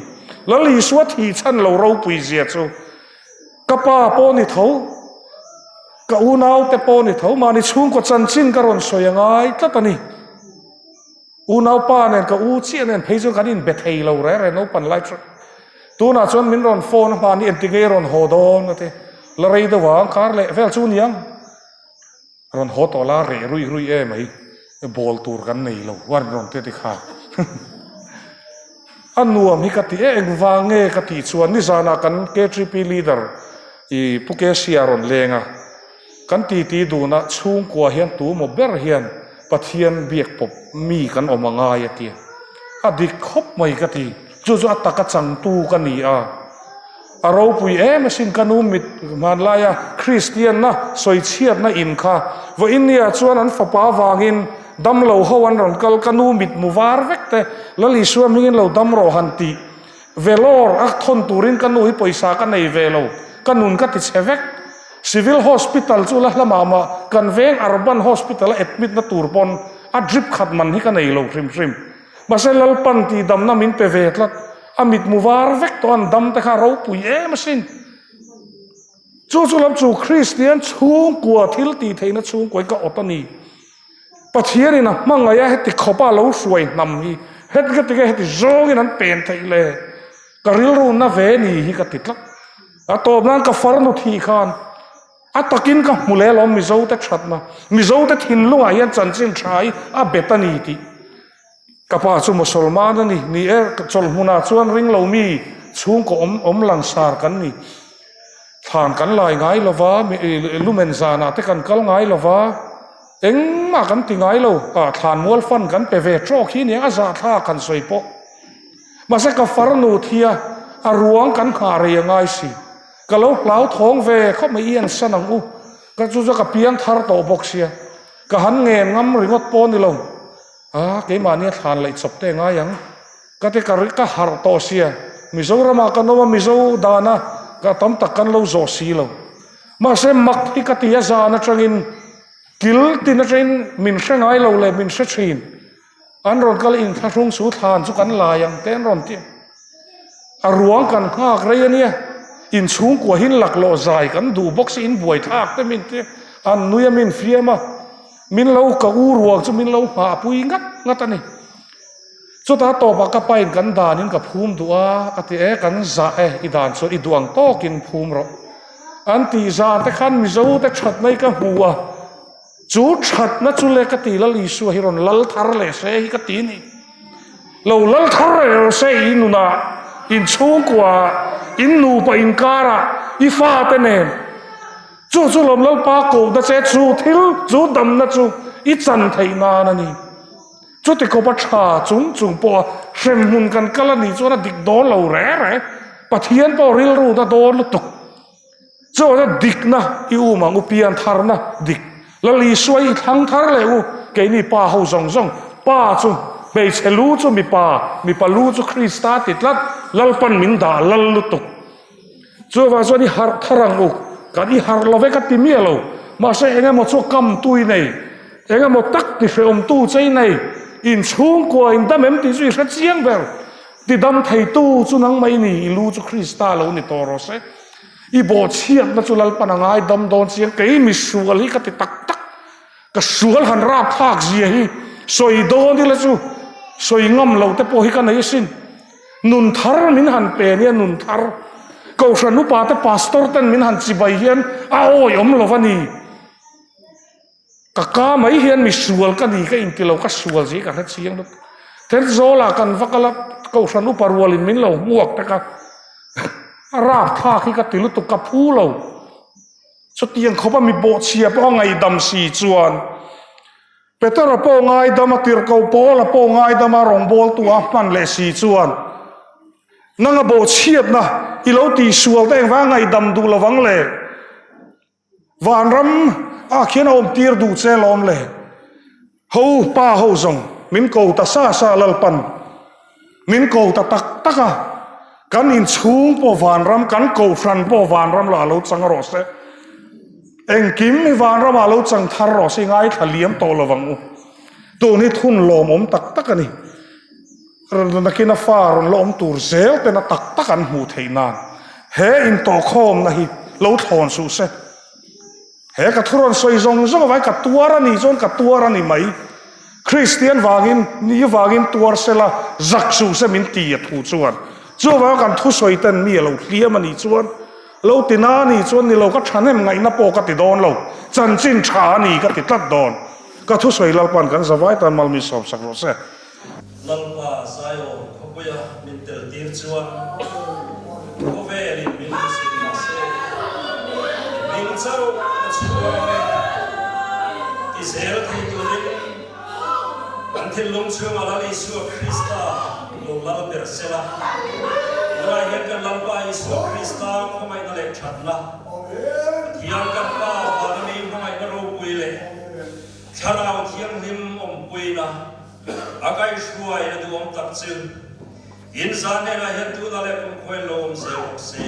แล้วลีสวดที่ฉันเราปุยเสียจู่กะป้าโพนี่เท่ากะอูนาวแต่โพนี่เท่ามานี่ชุ่มก็จันจินกะรอนสวยยังไงก็ตอนนี้อูนาวป้าเนี่ยกะอูเชี่ยเนี่ยเพย์จุกันอินเบทเฮเราเร่นเอาปันไลท์ตัวน่ะจนมินรอนโฟนมานี่เอ็นติเกรอนโฮดอนนั่นเองแล้วเรียดว่าคาร์เล่เฟลจูนี่ยังรอนโฮตอลาเรรุยไหมบอลตูร์กันนี่เราวันรอนเตติขาอันนัวมีกติเองวางเงกติส่วนนิสานากันเกทริปีลีดร์อีพุกเอเซียรอนเลงอ่ะกันตีดูนะช่วงกว่าเฮียนตัวโมเบอร์เฮียนปัทเฮียนเบียกปบมีกันออกมาง่ายตีอดีคบไม่กติจู่อัตตะกัจังตูกันนี่เราปุยมาสินกันูมิดมันลายคริสเตียนนะสวยเชียดนะอินค่ะว่าอินเดียชวนนั้นฝาป้าวางินดำเหล่าเขาวันรอนกันูมิดมูวาร์เวกแต่แล้วลิชัวมิงินเหล่าดำโรหันตีเวลอร์ทนตูรินกันูฮิปอยสากันในเวลกันุนกัติเชเวกซิวิลฮอสพิทอลจุละละมากันเวงอาร์บันฮอสพิทอลเอ็ดมิดนะตูร์ปอนดริปขัดมันฮิกันในเหล่าทริมมาเซลลปันตีดำน้ำมินเปเวทละอามิดมูวาร์เวกตัวอันดำแต่ข้าเราปุยมาสินจู่ลำจู่คริสเตียนช่วงกว่าทิลตีเทนะช่วงกว่าก็อตนีปัจเจียนี่นะมั่งไงให้ติดข้าวป้าเราสวยนำฮีเฮ็ดก็ติดให้ติดโจงนั้นเป็นไทยเลยก็ริลรูน่าเวนี่ฮีก็ติดละตัวนั้นก็ฟาร์นุทีขานตะกินก็มุเลล้อมมิโซเตชัดนะมิโซเตทินลุงอายันจันจินชายเบตานีตีกับว่าชุมมุสลิมานนี่จลมุนาชวนริงเรามีช่วงก็หลังสารกันนี่ทานกันลายไงละวะลุเมนซานาแต่กันก็ไงละวะมากันติไงเราทานมัวฟันกันไปเวทโจขี้เนี่ยอาซาท่ากันสวยปะมาเสกฟารนูเทียรวงกันขาเรียงไงสิก็แล้วเหลาท้องเวเขาไม่เอียนสนังก็จู่ๆกับเพียงทาร์โตบกเสียก็หันเงินงำริงดปนนี่เราเกมาเนี่ยทานเลยจบได้ไงยังก็ที่การิกาฮาร์โตเซียมิโซรามากันโนว่ามิโซดานะก็ตั้มตักกันเราโจซีเรามาเสมักที่กติยาจานะจังอินกิลตินะจังมินเชงไงเราเลยมินเชชินอันรอนก็เลยอินทรุ่งสุธานสุกันลายังเต้นรอนที่รวงกันข้าใครเนี่ยอินสูงกว่าหินหลักโลใจกันดูบ็อกซ์อินบวยทากแต่มินที่อันนุยมินเฟียมามินเรากับอูรวงจะมินเราหาปุยงัดอันนี้สุดท้ายต่อมาก็ไปกันดานินกับภูมิตัวอติกันจ่าอีดานส่วนอีดวงโตกินภูมิเราอันตีจานแต่ขันมิจูแต่ชัดในกับหัวจูชัดนะจุเลกตีละลิสัวฮิรอนลัลทาร์เลเซฮิกตีนี่เราลัลทาร์เลเซอินุนาอินชูกว่าอินนูปะอินการะอีฟ้าเตเนมจู่ลมลัลปาโกดเซจูทิลจูดำนะจูอีจันไทนานันี่จู่ติโกปัชชาจุงปอเชมหุนกันกะละนี่จู่นะดิกโดนเราแร่ปะเทียนปอริลรูนะโดนลุตุกจู่นะดิกนะอีอูมังอุปียนทาร์นะดิกแล้วลีสวยทั้งทาร์เลวเกนี่ป้าเขาส่งป้าจู่เบสลูจู่มีป้าลูจู่คริสตาติดลัลปันมินดาลัลลุตุกจู่ว่าจู่นี่ฮาร์ทารังอุกันอีฮาร์ลเวกัติมีเรามาเสเองมาจู่กำตุยในเองมาตักติเสอมตู้ใจในอินช่วงกว่าอินดำเอ็มติจุยเสียงเบลติดดำไทยตู้จู่นังไม่นี่ลูจู่คริสตาเรานี่ตัวเราเสอีโบเชียนนะจู่ลัลปันงายดำโดนเสียงเกยมิสวลิกติตักก็สวลหันราบภาคเสียฮีสวยโดนที่ละจู่สวยงำเราแต่พอฮิกันไหนสินนุนทาร์มินหันเปเนี่ยนุนทาร์ก็ฉันนุปาแต่พาสตอร์ตันมินหันจิบายเฮียนโอ้ยอมโลฟันีกะไม่เฮียนมิสวลกันดีก็อินทิเราก็สวลสิกันทั้งเสียงนั้นเทนโซลากันฟักละก็ฉันนุปารวลินมินเรามวกแต่ก็ราบท่าที่ก็ติลุตุกับผู้เราสุดที่ยังเขาว่ามีโบเชียเพราะไงดำสีจวน Peter po ngai dama tir ko po la po ngai dama rong bol tu man le si chuan nanga bo chiat na ilo ti sual te wa ngai dam du lawang le van ram a khian om tir du che lom le ho pa ho zong min ko ta sa sa lal pan min ko ta tak taka kan in chung po van ram kan ko fran po van ram la lo chang ro se eng kim mi van ram a lo chang thar ro si ngai thaliam to lawang u tu ni thun lom om tak tak ani na kina faron lom tur zel te na tak tak an mu theinan he in to khom na hi lo thon su se he ka thuron soi zong zong vai ka tuara ni zon ka tuara ni mai Christian wagin ni wagin tuar sela zak su se min ti thu chuan chu wa kan thu soi ten mi lo hliam ani chuan lo tina ni chuan ni lo ka thanem ngai na po ka ti don lo chan chin tha ni ka ti tlat don ka thu soi lal pan kan zawai tan mal mi som sak ro se lalpa sayo khobuya min tel tir chuan koveli min sin na se min chau chuan ti zel thei turin kan thil lung chung ala Isu Krista lo lal ber sela ora hian kan lalpa Isu Krista khomai na le thatna thiang kan pa banami khomai na ro puile tharau thiang him om puina akai shuai na du om tak chil in zane na hian tu na le kum khoi lo om se